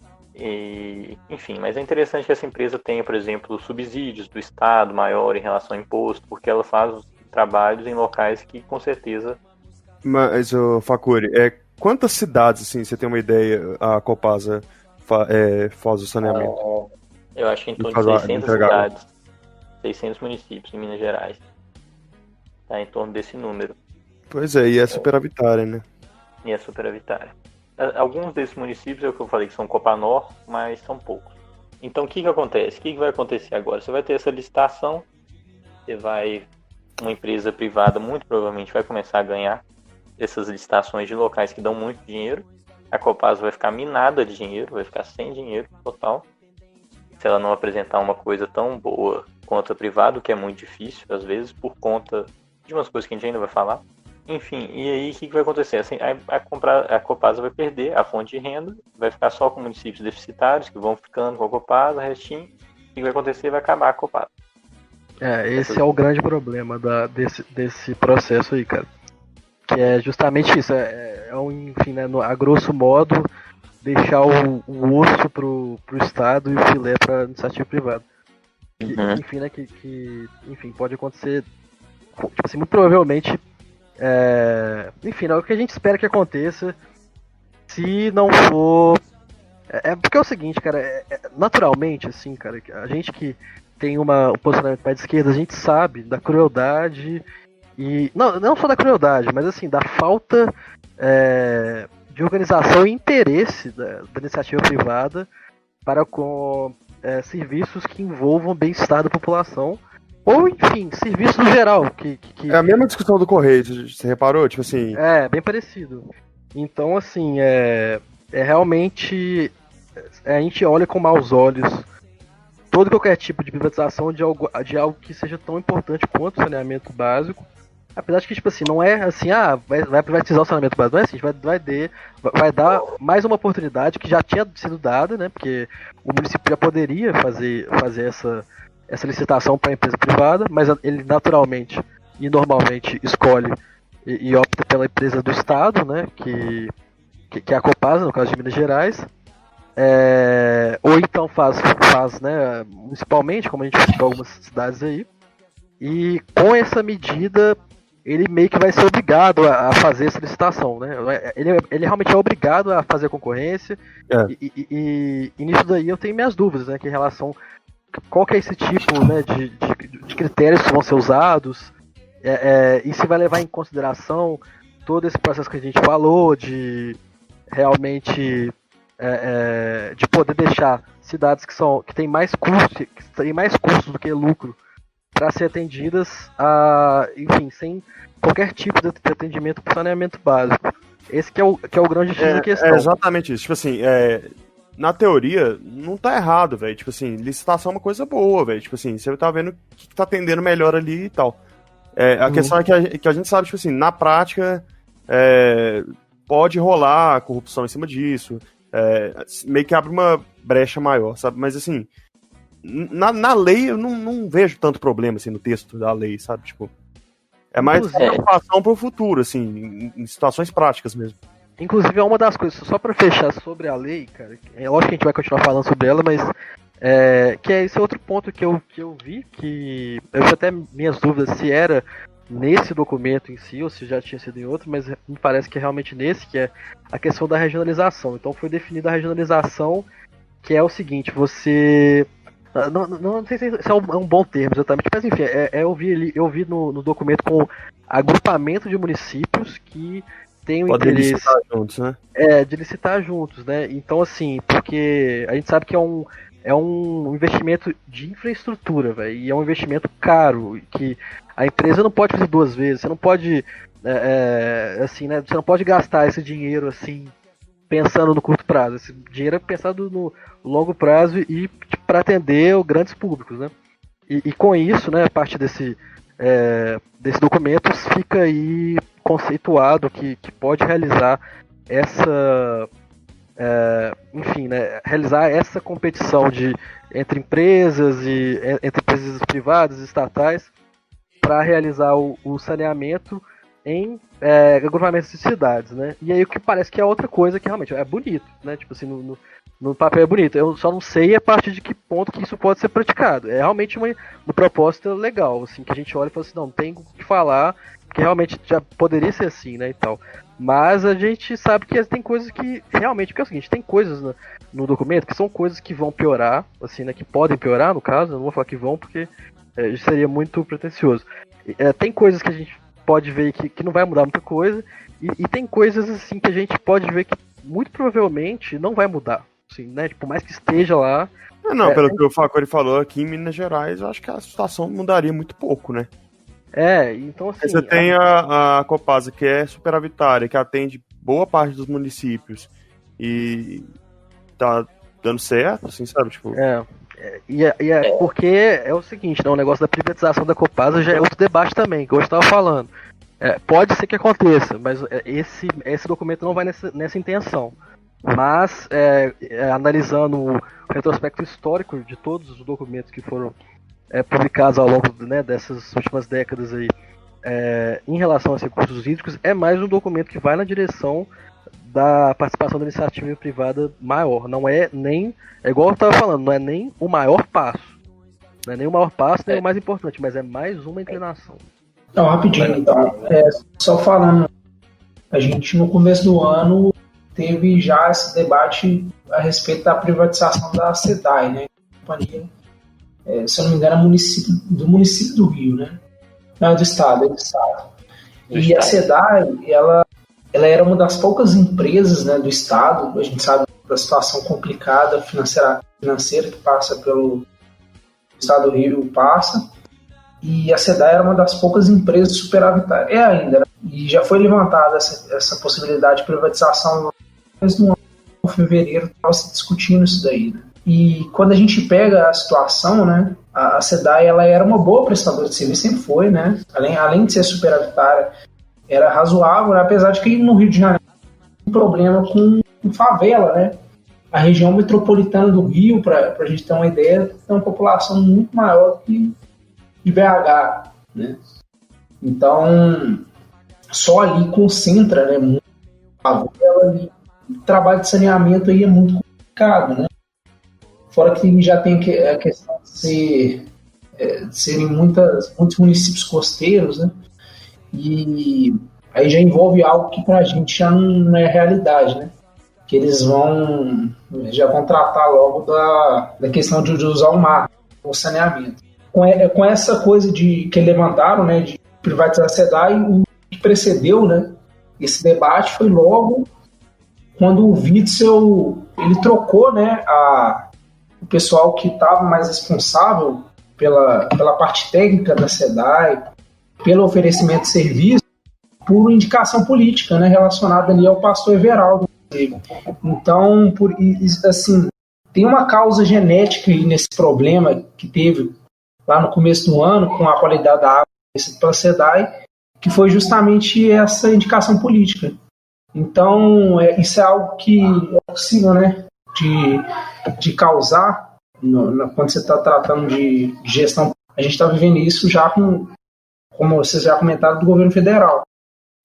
Enfim, mas é interessante que essa empresa tenha, por exemplo, subsídios do Estado maior em relação ao imposto, porque ela faz os trabalhos em locais que, com certeza... Mas, Facuri, quantas cidades, assim, você tem uma ideia, a Copasa faz o saneamento? Eu acho que em torno de 600 cidades, 600 municípios em Minas Gerais. Tá em torno desse número. Pois é, e é superavitária, né? E é superavitária. Alguns desses municípios, é o que eu falei, que são Copanor, mas são poucos. Então o que acontece? O que vai acontecer agora? Você vai ter essa licitação, uma empresa privada muito provavelmente vai começar a ganhar essas licitações de locais que dão muito dinheiro. A Copasa vai ficar minada de dinheiro, vai ficar sem dinheiro total. Se ela não apresentar uma coisa tão boa quanto a privada, o que é muito difícil, às vezes, por conta de umas coisas que a gente ainda vai falar. Enfim, e aí o que vai acontecer? Assim, a Copasa vai perder a fonte de renda, vai ficar só com municípios deficitários, que vão ficando com a Copasa, o restinho. O que vai acontecer? Vai acabar a Copasa. Esse é o grande problema desse processo aí, cara. Que é justamente isso, enfim, né, a grosso modo, deixar o osso pro Estado e o filé pra iniciativa privada. Enfim, né, enfim, pode acontecer, tipo assim, muito provavelmente, enfim, né, o que a gente espera que aconteça, se não for... porque é o seguinte, cara, naturalmente, assim, cara, a gente que tem um posicionamento mais de esquerda, a gente sabe da crueldade, e não só da crueldade, mas assim, da falta de organização e interesse da iniciativa privada para com serviços que envolvam bem-estar da população, ou enfim, serviços no geral. É a mesma discussão do Correio, você reparou? Tipo assim... bem parecido. Então, assim, realmente a gente olha com maus olhos todo e qualquer tipo de privatização de algo que seja tão importante quanto o saneamento básico. Apesar de que, tipo assim, não é assim, vai privatizar o saneamento básico, não é assim, vai dar mais uma oportunidade que já tinha sido dada, né, porque o município já poderia fazer essa licitação para a empresa privada, mas ele naturalmente e normalmente escolhe e opta pela empresa do Estado, né, que é a Copasa, no caso de Minas Gerais, ou então faz, né, municipalmente, como a gente faz em algumas cidades aí, e com essa medida ele meio que vai ser obrigado a fazer essa licitação, né? Ele realmente é obrigado a fazer a concorrência, e nisso daí eu tenho minhas dúvidas, né, que em relação qual que é esse tipo, né, de critérios que vão ser usados, e se vai levar em consideração todo esse processo que a gente falou, de realmente de poder deixar cidades que têm mais custos do que lucro para ser atendidas, enfim, sem qualquer tipo de atendimento para saneamento básico. Esse que é o grande X da questão. É exatamente isso. Tipo assim, na teoria, não tá errado, velho. Tipo assim, licitação é uma coisa boa, velho. Tipo assim, você tá vendo o que tá atendendo melhor ali e tal. A questão é que a gente sabe, tipo assim, na prática, pode rolar corrupção em cima disso. Meio que abre uma brecha maior, sabe? Mas assim, na lei eu não vejo tanto problema, assim, no texto da lei, sabe? Tipo, é mais preocupação pro futuro, assim, em situações práticas mesmo. Inclusive, é uma das coisas, só pra fechar sobre a lei, cara, é lógico que a gente vai continuar falando sobre ela, mas que esse outro ponto que eu vi, que eu tinha até minhas dúvidas se era nesse documento em si, ou se já tinha sido em outro, mas me parece que é realmente nesse, que é a questão da regionalização. Então foi definida a regionalização, que é o seguinte, você... Não sei se é um bom termo exatamente, mas enfim, eu vi no documento com agrupamento de municípios que tem o Podem interesse... licitar juntos, né? De licitar juntos, né? Então, assim, porque a gente sabe que é um investimento de infraestrutura, velho, e é um investimento caro, que a empresa não pode fazer duas vezes, você não pode, assim, né, você não pode gastar esse dinheiro, assim, pensando no curto prazo, esse dinheiro é pensado no longo prazo e para atender os grandes públicos, né, e com isso, né, a partir desse documento fica aí conceituado que pode realizar enfim, né, realizar essa competição entre empresas e entre empresas privadas e estatais para realizar o saneamento em agrupamentos de cidades, né? E aí o que parece que é outra coisa que realmente é bonito, né? Tipo assim, no papel é bonito. Eu só não sei a partir de que ponto que isso pode ser praticado. É realmente uma proposta legal, assim, que a gente olha e fala assim, não tem o que falar, que realmente já poderia ser assim, né, e tal. Mas a gente sabe que tem coisas que realmente, porque é o seguinte, tem coisas no documento que são coisas que vão piorar, assim, né, que podem piorar, no caso, eu não vou falar que vão, porque seria muito pretensioso. Tem coisas que a gente pode ver que não vai mudar muita coisa, e tem coisas, assim, que a gente pode ver que muito provavelmente não vai mudar. assim, né? Por mais que esteja lá. Pelo que o Facori falou, aqui em Minas Gerais, eu acho que a situação mudaria muito pouco, né? Então assim. Você tem a Copasa, que é superavitária, que atende boa parte dos municípios e tá dando certo, assim, sabe? Tipo, Porque é o seguinte, né? O negócio da privatização da Copasa já é outro debate também, que eu estava falando. Pode ser que aconteça, mas esse documento não vai nessa intenção. Mas, analisando o retrospecto histórico de todos os documentos que foram publicados ao longo, né, dessas últimas décadas aí, em relação aos recursos hídricos, é mais um documento que vai na direção da participação da iniciativa privada maior. Não é nem, igual eu estava falando, não é nem o maior passo. Não é nem o maior passo, nem o mais importante, mas é mais uma inclinação. Não, rapidinho, então. Só falando, a gente no começo do ano teve já esse debate a respeito da privatização da SEDAI, né? Companhia, se eu não me engano, do município do Rio, né? Não, é do estado, A SEDAI, ela era uma das poucas empresas, né, do estado. A gente sabe da situação complicada financeira que passa pelo estado do Rio, e a SEDAI era uma das poucas empresas superavitárias. Ainda, né? E já foi levantada essa possibilidade de privatização no ano de fevereiro, estava se discutindo isso daí, né? E quando a gente pega a situação, né, a SEDAI, ela era uma boa prestadora de serviço, sempre foi, né? Além de ser superavitária, era razoável, né? Apesar de que no Rio de Janeiro tem um problema com favela, né? A região metropolitana do Rio, para a gente ter uma ideia, tem uma população muito maior que de BH, né? Então, só ali concentra, né, muito favela, e o trabalho de saneamento aí é muito complicado, né? Fora que já tem a questão de serem muitos municípios costeiros, né? E aí já envolve algo que pra gente já não é realidade, né? Que eles já vão tratar logo da questão de usar o mar, o saneamento. Com essa coisa que levantaram, né, de privatizar a SEDAI, o que precedeu, né, esse debate foi logo quando o Witzel ele trocou, né, o pessoal que estava mais responsável pela parte técnica da SEDAI, pelo oferecimento de serviço, por indicação política, né, relacionada ali ao pastor Everaldo. Então, assim, tem uma causa genética aí nesse problema que teve lá no começo do ano com a qualidade da água pela SEDAI, que foi justamente essa indicação política. Então, isso é algo que é possível, né, de causar quando você está tratando de gestão. A gente está vivendo isso já como vocês já comentaram, do governo federal.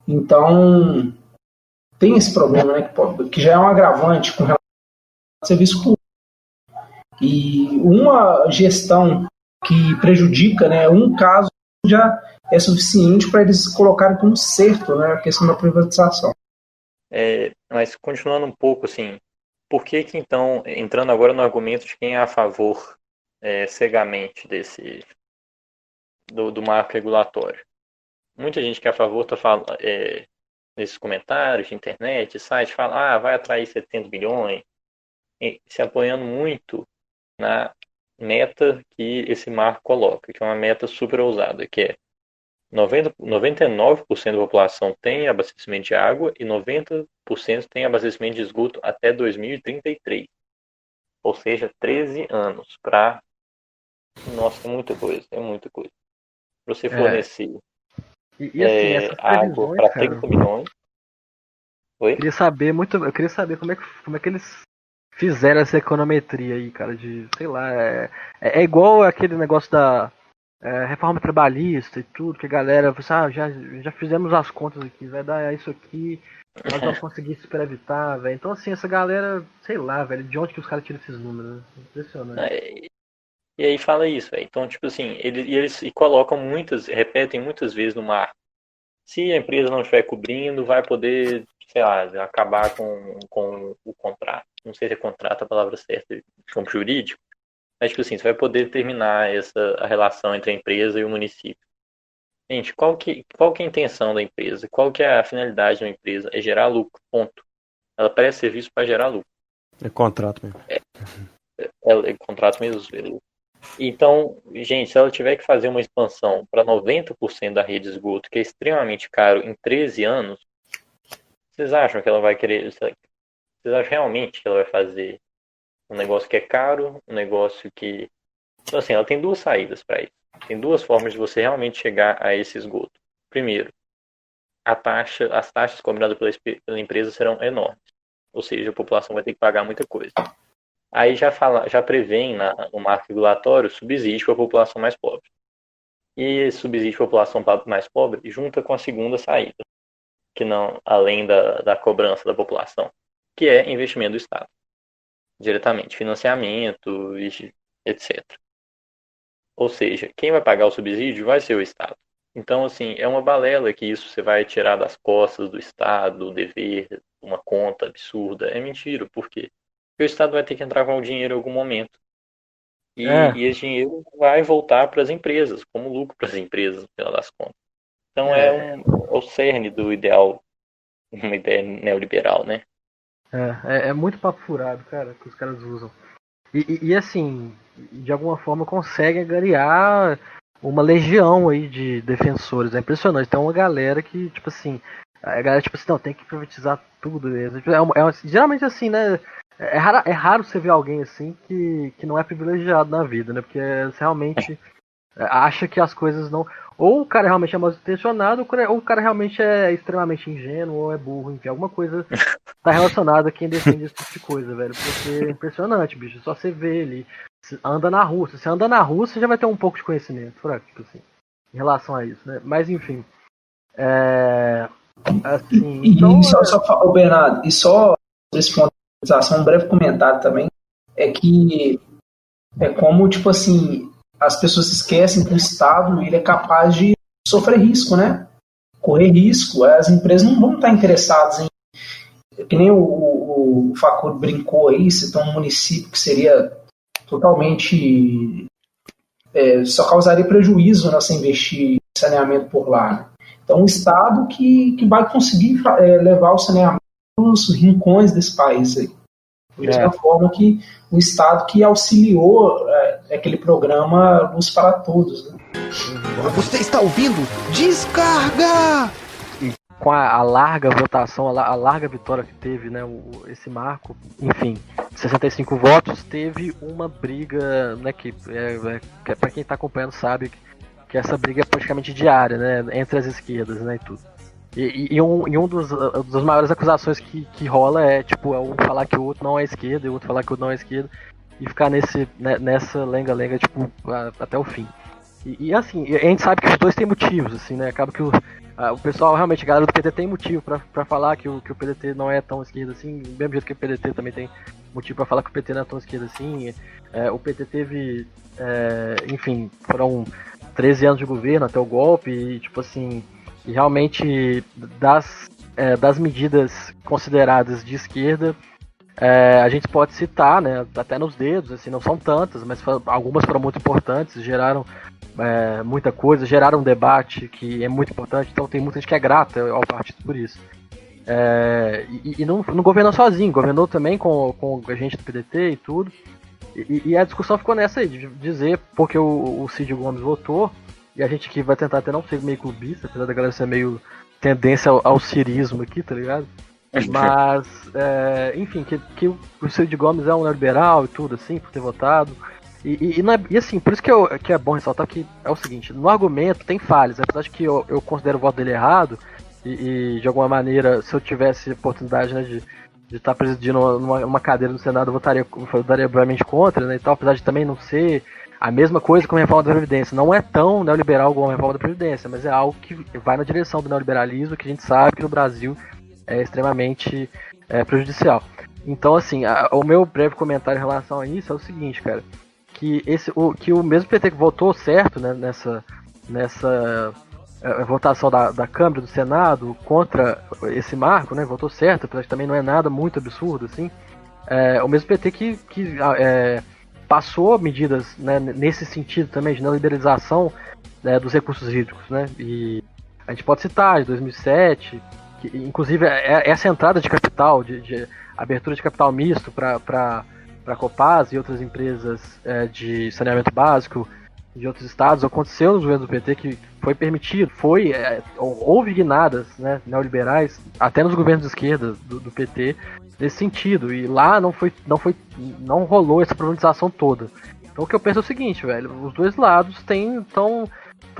Então, tem esse problema, né, que já é um agravante com relação ao serviço público. E uma gestão que prejudica, né, um caso já é suficiente para eles colocarem como certo, né, a questão da privatização. Mas continuando um pouco, assim, por que então, entrando agora no argumento de quem é a favor cegamente do marco regulatório? Muita gente que é a favor está falando, nesses comentários de internet, site, fala, vai atrair 700 bilhões, se apoiando muito na meta que esse marco coloca, que é uma meta super ousada, que é 99% da população tem abastecimento de água e 90% tem abastecimento de esgoto até 2033. Ou seja, 13 anos para... Nossa, é muita coisa. Para você fornecer assim, água para 30 milhões. Oi? Eu queria saber como é que eles fizeram essa econometria aí, cara, de, sei lá, é igual aquele negócio da reforma trabalhista e tudo, que a galera fala, já fizemos as contas aqui, vai dar isso aqui, nós vamos conseguir superavitar, velho. Então, assim, essa galera, sei lá, velho, de onde que os caras tiram esses números, né? Impressionante. E aí fala isso, velho. Então, tipo assim, eles colocam repetem muitas vezes no mar. Se a empresa não estiver cobrindo, vai poder, sei lá, acabar com o contrato. Não sei se é contrato a palavra certa, de campo jurídico. Mas, tipo assim, você vai poder terminar a relação entre a empresa e o município. Gente, qual que é a intenção da empresa? Qual que é a finalidade da empresa? É gerar lucro, ponto. Ela presta serviço para gerar lucro. É contrato mesmo. É contrato mesmo, beleza. Então, gente, se ela tiver que fazer uma expansão para 90% da rede de esgoto, que é extremamente caro, em 13 anos, vocês acham que ela vai querer... Vocês acham realmente que ela vai fazer um negócio que é caro, um negócio que... Então, assim, ela tem duas saídas para isso. Tem duas formas de você realmente chegar a esse esgoto. Primeiro, as taxas combinadas pela empresa serão enormes. Ou seja, a população vai ter que pagar muita coisa. Aí já prevém no marco regulatório subsídio para a população mais pobre. E esse subsídio para a população mais pobre junta com a segunda saída, que não, além da cobrança da população, que é investimento do Estado. Diretamente, financiamento, etc. Ou seja, quem vai pagar o subsídio vai ser o Estado. Então, assim, é uma balela que isso você vai tirar das costas do Estado, o dever, uma conta absurda. É mentira, por quê? Porque o Estado vai ter que entrar com o dinheiro em algum momento. E esse dinheiro vai voltar para as empresas, como lucro para as empresas, no final das contas. Então é o cerne do ideal, uma ideia neoliberal, né? É muito papo furado, cara, que os caras usam. E assim, de alguma forma consegue angariar uma legião aí de defensores. É impressionante. Tem uma galera que, tipo assim, a galera, tipo assim, não, tem que privatizar tudo mesmo. Geralmente assim, né? É raro você ver alguém assim que não é privilegiado na vida, né? Porque você realmente acha que as coisas não. Ou o cara realmente é mal intencionado, ou o cara realmente é extremamente ingênuo, ou é burro, enfim, alguma coisa tá relacionada a quem defende esse tipo de coisa, velho. Porque é impressionante, bicho. Só você vê ele, anda na rua. Se você anda na rua, você já vai ter um pouco de conhecimento, tipo assim, em relação a isso, né? Mas enfim. Assim, então, Ô Bernardo, e só esse ponto de um breve comentário também, é que é como, tipo assim, as pessoas esquecem que o Estado ele é capaz de sofrer risco, né? Correr risco. As empresas não vão estar interessadas em... Que nem o Facur brincou aí, citou um município que seria totalmente... só causaria prejuízo se investir em saneamento por lá, né? Então, o Estado que vai conseguir levar o saneamento nos rincões desse país aí. Da mesma forma que o Estado que auxiliou aquele programa Luz para Todos, né? Você está ouvindo? Descarga! Com a larga votação, a larga vitória que teve, né, esse marco, enfim, 65 votos, teve uma briga, né, que para quem está acompanhando sabe que essa briga é praticamente diária, né, entre as esquerdas, né, e tudo. E um dos maiores acusações que rola é, tipo, um falar que o outro não é esquerda, e o outro falar que o outro não é esquerda, e ficar nessa lenga-lenga, tipo, até o fim. E assim, a gente sabe que os dois têm motivos, assim, né, acaba que o pessoal, realmente, a galera do PT tem motivo pra falar que o PDT não é tão esquerda assim, do mesmo jeito que o PDT também tem motivo pra falar que o PT não é tão esquerda assim. O PT teve, enfim, foram 13 anos de governo até o golpe, e tipo assim, e realmente das medidas consideradas de esquerda, a gente pode citar, né, até nos dedos, assim, não são tantas, mas algumas foram muito importantes, geraram muita coisa, geraram um debate que é muito importante, então tem muita gente que é grata ao partido por isso. E não governou sozinho, governou também com a gente do PDT e tudo, e a discussão ficou nessa aí, de dizer porque o Cid Gomes votou, e a gente que vai tentar até não ser meio clubista, apesar da galera ser meio tendência ao cirismo aqui, tá ligado? Mas, enfim, que o Cid Gomes é um neoliberal e tudo, assim, por ter votado. E assim, por isso que é bom ressaltar que é o seguinte, no argumento tem falhas, apesar de que eu considero o voto dele errado, e de alguma maneira, se eu tivesse a oportunidade, né, de estar presidindo uma cadeira no Senado, eu votaria brevemente contra, né, e tal, apesar de também não ser a mesma coisa com a reforma da Previdência. Não é tão neoliberal como a reforma da Previdência, mas é algo que vai na direção do neoliberalismo, que a gente sabe que no Brasil é extremamente prejudicial. Então, assim, o meu breve comentário em relação a isso é o seguinte, cara, que o mesmo PT que votou certo, né, nessa votação da Câmara, do Senado, contra esse marco, né, votou certo, apesar que também não é nada muito absurdo, assim, o mesmo PT que passou medidas, né, nesse sentido também, de neoliberalização dos recursos hídricos, né, e a gente pode citar, de 2007, inclusive, essa entrada de capital, de abertura de capital misto para a Copasa e outras empresas de saneamento básico de outros estados, aconteceu nos governos do PT, que foi permitido, houve guinadas, né, neoliberais, até nos governos de esquerda do PT, nesse sentido, e lá não rolou essa privatização toda. Então o que eu penso é o seguinte, velho, os dois lados estão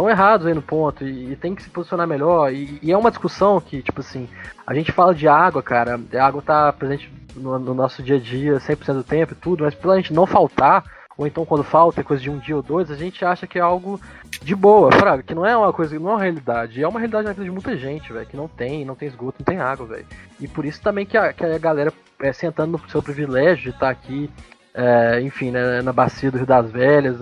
errados aí no ponto, e tem que se posicionar melhor, e é uma discussão que, tipo assim, a gente fala de água, cara, a água tá presente no nosso dia a dia 100% do tempo e tudo, mas pela gente não faltar, ou então quando falta é coisa de um dia ou dois, a gente acha que é algo de boa, fraga, que não é uma coisa, não é uma realidade, é uma realidade na vida de muita gente, velho, que não tem esgoto, não tem água, velho. E por isso também que a galera sentando no seu privilégio de estar aqui, enfim, né, na bacia do Rio das Velhas,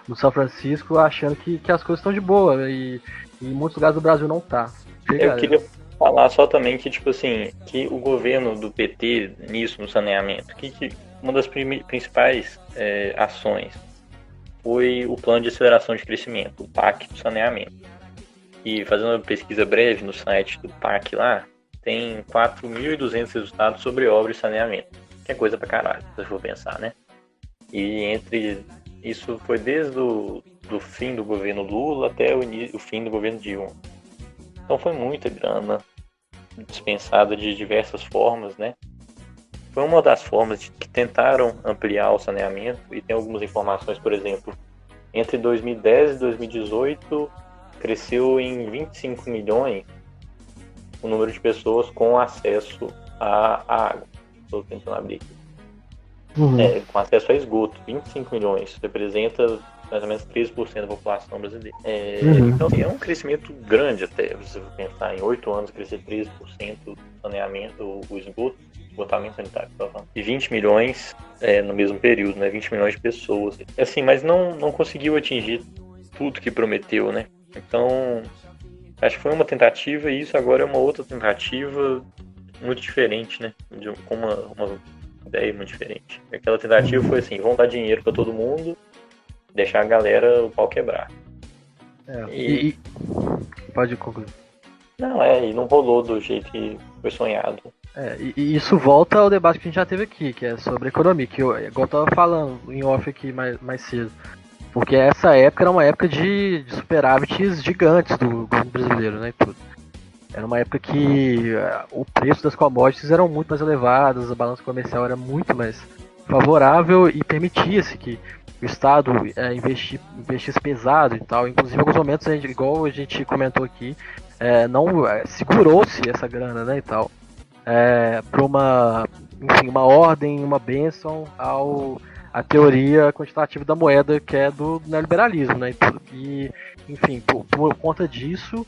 no São Francisco, achando que as coisas estão de boa, e em muitos lugares do Brasil não tá. Eu queria falar só também que, tipo assim, que o governo do PT nisso, no saneamento, que uma das principais ações foi o Plano de Aceleração de Crescimento, o PAC do saneamento. E fazendo uma pesquisa breve no site do PAC lá, tem 4.200 resultados sobre obra e saneamento, que é coisa pra caralho, se eu for pensar, né? E isso foi desde o fim do governo Lula até o fim do governo Dilma. Então foi muita grana dispensada de diversas formas, né? Foi uma das formas que tentaram ampliar o saneamento, e tem algumas informações, por exemplo, entre 2010 e 2018 cresceu em 25 milhões o número de pessoas com acesso à água. Estou tentando abrir aqui. Com acesso a esgoto, 25 milhões, representa mais ou menos 13% da população brasileira. Então é um crescimento grande até, se você pensar em 8 anos, crescer 13% do saneamento, o esgotamento sanitário, e 20 milhões no mesmo período, né, 20 milhões de pessoas. Assim, mas não conseguiu atingir tudo que prometeu, né? Então, acho que foi uma tentativa, e isso agora é uma outra tentativa muito diferente, né? Com uma ideia muito diferente. Aquela tentativa foi assim, vão dar dinheiro para todo mundo, deixar a galera o pau quebrar. Pode concluir. E não rolou do jeito que foi sonhado. E isso volta ao debate que a gente já teve aqui, que é sobre economia, que igual eu tava falando em off aqui mais cedo. Porque essa época era uma época de superávites gigantes do governo brasileiro, né, e tudo. Era uma época que o preço das commodities eram muito mais elevadas, a balança comercial era muito mais favorável e permitia-se que o Estado investisse pesado e tal. Inclusive, em alguns momentos, igual a gente comentou aqui, segurou-se essa grana, né, e tal, para uma ordem, uma bênção à teoria quantitativa da moeda, que é do neoliberalismo, né, e enfim, por conta disso,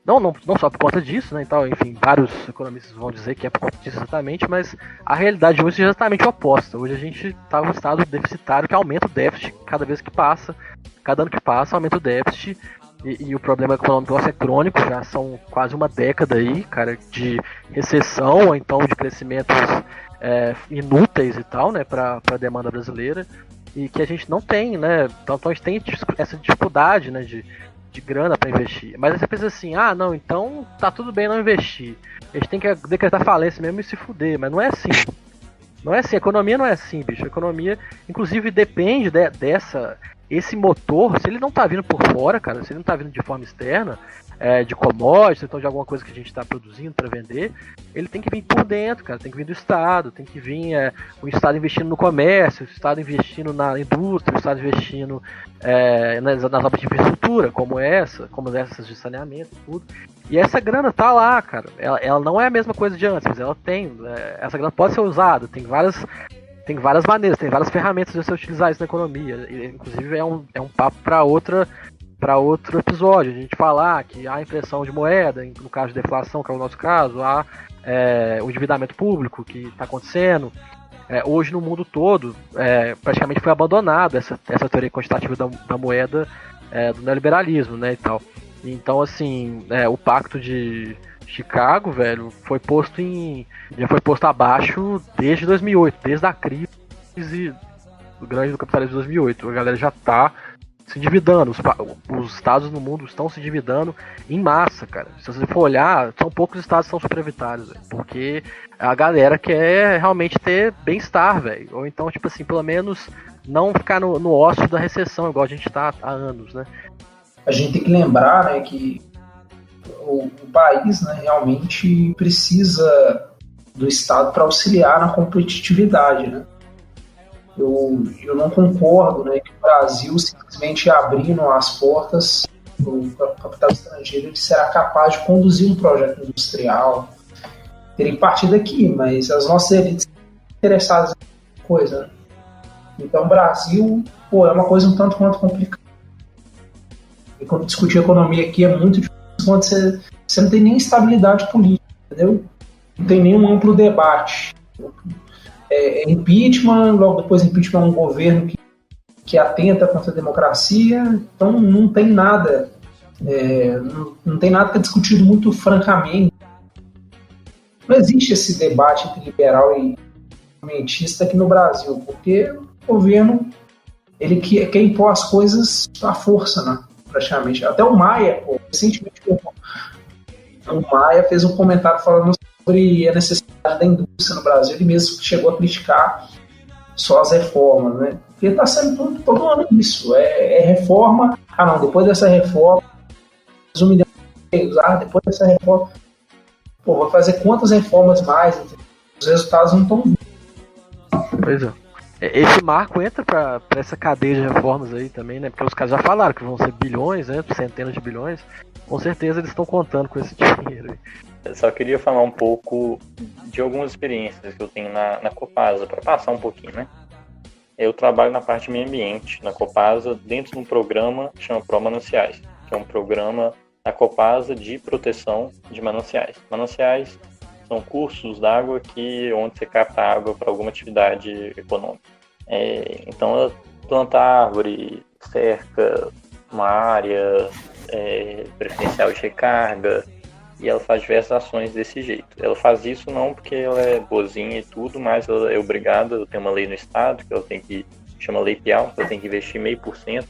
não só por conta disso, né, e tal, enfim, vários economistas vão dizer que é por conta disso exatamente, mas a realidade hoje é exatamente oposta. Hoje a gente está em um estado deficitário que aumenta o déficit cada vez que passa, cada ano que passa aumenta o déficit, e o problema econômico nosso é crônico, já são quase uma década aí, cara, de recessão, ou então de crescimentos inúteis e tal, né, para a demanda brasileira, e que a gente não tem, né, então a gente tem essa dificuldade, né, de grana para investir. Mas aí você pensa assim, não, então tá tudo bem não investir, a gente tem que decretar falência mesmo e se fuder, mas não é assim. Não é assim, a economia não é assim, bicho. A economia, inclusive, depende esse motor, se ele não tá vindo por fora, cara, se ele não tá vindo de forma externa, de commodities, então de alguma coisa que a gente está produzindo para vender, ele tem que vir por dentro, cara, tem que vir do Estado, tem que vir o Estado investindo no comércio, o Estado investindo na indústria, o Estado investindo nas obras de infraestrutura, como essas de saneamento e tudo. E essa grana tá lá, cara, ela não é a mesma coisa de antes, mas ela tem, essa grana pode ser usada, tem várias maneiras, tem várias ferramentas de você utilizar isso na economia. Inclusive é um papo para outro episódio. A gente falar que há impressão de moeda, no caso de deflação, que é o nosso caso, há o endividamento público que está acontecendo. Hoje no mundo todo, praticamente foi abandonada essa teoria quantitativa da moeda do neoliberalismo, né, e tal. Então, assim, o Pacto de Chicago, velho, já foi posto abaixo desde 2008, desde a crise grande do capitalismo de 2008. A galera já tá se endividando. Os estados no mundo estão se endividando em massa, cara. Se você for olhar, são poucos estados que são superavitários, véio, porque a galera quer realmente ter bem-estar, velho. Ou então, tipo assim, pelo menos não ficar no ócio da recessão, igual a gente tá há anos, né? A gente tem que lembrar, né, que o país, né, realmente precisa do Estado para auxiliar na competitividade, né? Eu não concordo, né, que o Brasil simplesmente abrindo as portas para o capital estrangeiro ele será capaz de conduzir um projeto industrial. Teria que partir daqui, mas as nossas elites estão interessadas em coisa, né? Então o Brasil, é uma coisa um tanto quanto complicada. E quando discutir economia aqui é muito difícil quando você não tem nem estabilidade política, entendeu? Não tem nenhum amplo debate. Impeachment, logo depois impeachment é um governo que atenta contra a democracia, então não tem nada, não tem nada que é discutido muito francamente. Não existe esse debate entre liberal e mentista aqui no Brasil, porque o governo ele quer impor as coisas à força, né? Praticamente. Até o Maia, recentemente o Maia fez um comentário falando sobre a necessidade da indústria no Brasil. Ele mesmo chegou a criticar só as reformas, né? Porque está sendo todo ano isso. É reforma. Não, depois dessa reforma, 1 milhão de empregos. Depois dessa reforma, vai fazer quantas reformas mais? Os resultados não estão vindo. Pois é. Esse marco entra para essa cadeia de reformas aí também, né? Porque os caras já falaram que vão ser bilhões, né? Centenas de bilhões. Com certeza eles estão contando com esse dinheiro aí. Eu só queria falar um pouco de algumas experiências que eu tenho na Copasa, para passar um pouquinho, né? Eu trabalho na parte de meio ambiente, na Copasa, dentro de um programa que chama Pro Mananciais, que é um programa da Copasa de proteção de mananciais. Mananciais são cursos d'água onde você capta água para alguma atividade econômica. Então, ela planta árvore, cerca uma área preferencial de recarga, e ela faz diversas ações desse jeito. Ela faz isso não porque ela é boazinha e tudo, mas ela é obrigada, ela tem uma lei no estado, que ela tem que, chama Lei Piau, ela tem que investir 0,5%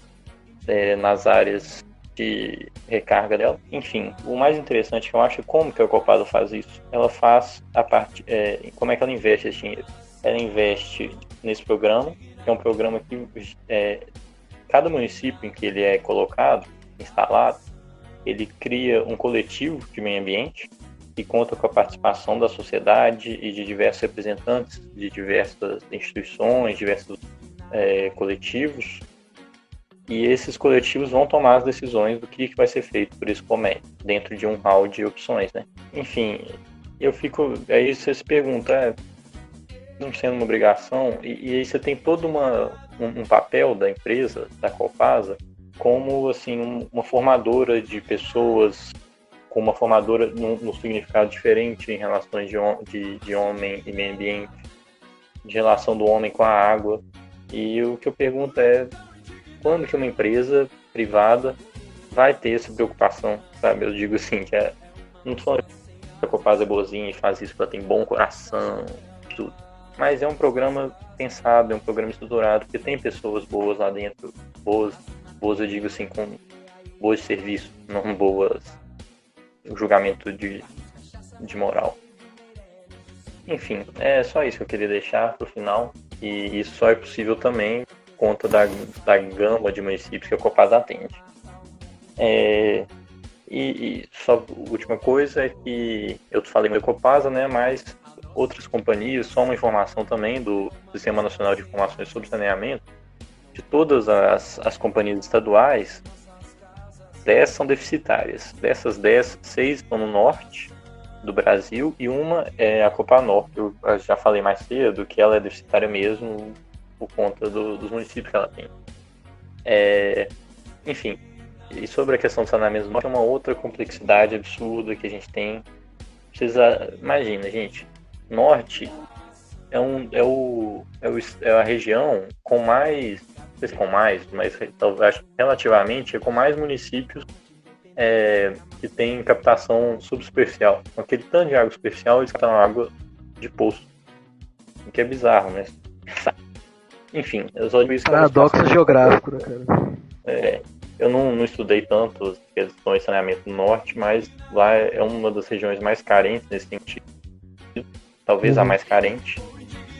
nas áreas de recarga dela. Enfim, o mais interessante que eu acho é como que a Copasa faz isso. Ela faz a parte, como é que ela investe esse dinheiro? Ela investe nesse programa, que é um programa que cada município em que ele é colocado, instalado, ele cria um coletivo de meio ambiente que conta com a participação da sociedade e de diversos representantes de diversas instituições, diversos coletivos. E esses coletivos vão tomar as decisões do que vai ser feito por esse comércio, dentro de um hall de opções, né? Enfim, aí você se pergunta, não sendo uma obrigação, e aí você tem todo um papel da empresa, da Copasa, como assim, uma formadora de pessoas, com uma formadora num significado diferente em relações de homem e meio ambiente, de relação do homem com a água. E o que eu pergunto é, quando que uma empresa privada vai ter essa preocupação, sabe? Eu digo assim, não só a Copasa é boazinha e faz isso porque ela tem bom coração, tudo. Mas é um programa pensado, é um programa estruturado, porque tem pessoas boas lá dentro, boas eu digo assim, com boas serviços, não boas julgamento de moral. Enfim, é só isso que eu queria deixar pro final, e isso só é possível também por conta da gama de municípios que a Copasa atende. E só a última coisa é que eu falei da Copasa, né, mas outras companhias, só uma informação também do Sistema Nacional de Informações sobre Saneamento, de todas as companhias estaduais, 10 são deficitárias. Dessas 10, 6 estão no norte do Brasil e uma é a Copanor, que eu já falei mais cedo, que ela é deficitária mesmo por conta dos municípios que ela tem. Enfim, e sobre a questão do saneamento do norte, é uma outra complexidade absurda que a gente tem. Imagina, gente, norte é a região com mais, não sei se com mais, mas talvez relativamente é com mais municípios que tem captação subsuperficial. Com aquele tanto de água superficial, eles captam água de poço. O que é bizarro, né? Enfim, eu só digo isso. Paradoxo geográfico, né, cara? Eu não estudei tanto as questões de saneamento no norte, mas lá é uma das regiões mais carentes nesse sentido. Talvez a mais carente.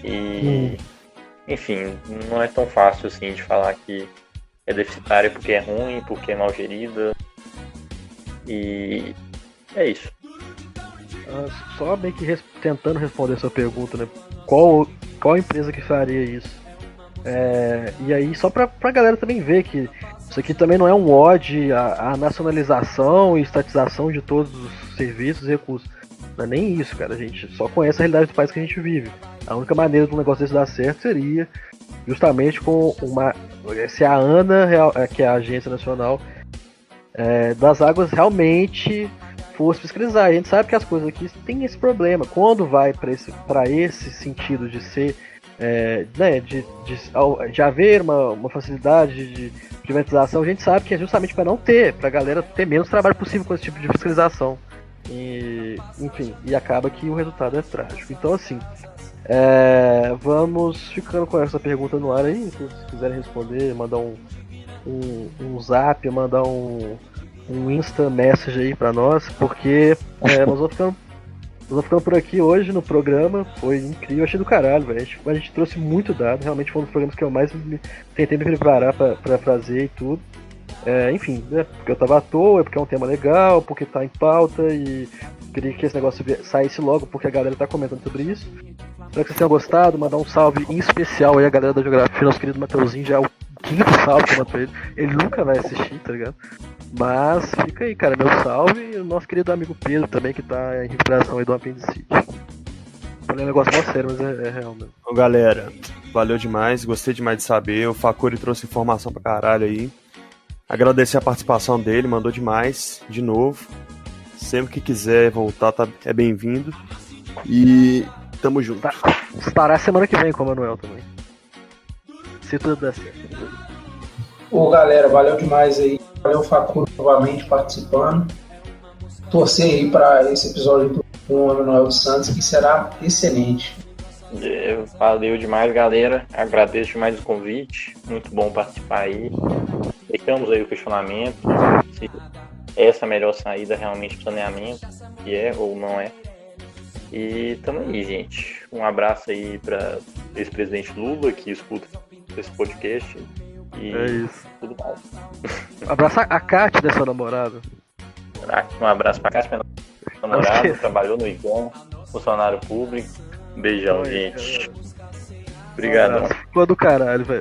E, enfim, não é tão fácil assim de falar que é deficitária porque é ruim, porque é mal gerida. E é isso. Só meio que tentando responder a sua pergunta, né? Qual empresa que faria isso? E aí, só pra galera também ver que isso aqui também não é um ode à nacionalização e estatização de todos os serviços e recursos. Não é nem isso, cara. A gente só conhece a realidade do país que a gente vive. A única maneira de um negócio desse dar certo seria justamente com se a ANA, que é a Agência Nacional das Águas, realmente fosse fiscalizar. A gente sabe que as coisas aqui têm esse problema. Quando vai para esse sentido de ser de haver uma facilidade de privatização, a gente sabe que é justamente para não ter, para a galera ter menos trabalho possível com esse tipo de fiscalização. Enfim, e acaba que o resultado é trágico. Então, assim, vamos ficando com essa pergunta no ar aí. Se vocês quiserem responder, mandar um zap, mandar um Insta message aí pra nós, porque nós vamos ficando por aqui hoje no programa. Foi incrível, achei do caralho, velho. A gente trouxe muito dado, realmente foi um dos programas que eu mais tentei me preparar pra fazer e tudo. Enfim, né, porque eu tava à toa, porque é um tema legal, porque tá em pauta e queria que esse negócio saísse logo, porque a galera tá comentando sobre isso. Espero que vocês tenham gostado, mandar um salve em especial aí a galera da Geografia, nosso querido Mateuzinho, já é o 5º salve que eu mando pra ele. Ele nunca vai assistir, tá ligado? Mas fica aí, cara, meu salve, e o nosso querido amigo Pedro também, que tá em recuperação aí do apendicite. Falei um negócio mó sério, mas é real mesmo. Bom, galera, valeu demais, gostei demais de saber. O Facuri trouxe informação pra caralho aí. Agradecer a participação dele, mandou demais, de novo. Sempre que quiser voltar, é bem-vindo. E tamo junto. Estará semana que vem com o Manuel também. Se tudo der certo. Galera, valeu demais aí. Valeu, Facuri, novamente participando. Torcer aí para esse episódio com o Manuel dos Santos, que será excelente. Valeu demais, galera. Agradeço demais o convite. Muito bom participar aí. Deixamos aí o questionamento se essa é a melhor saída realmente do saneamento, se é ou não é. E tamo aí, gente. Um abraço aí para o ex-presidente Lula, que escuta esse podcast. E é isso. Tudo mais. Abraçar a Kátia dessa namorada. Um abraço pra Kátia, minha namorada, trabalhou no IGOM, funcionário público. Beijão, gente. Obrigado. Ficou do caralho, velho.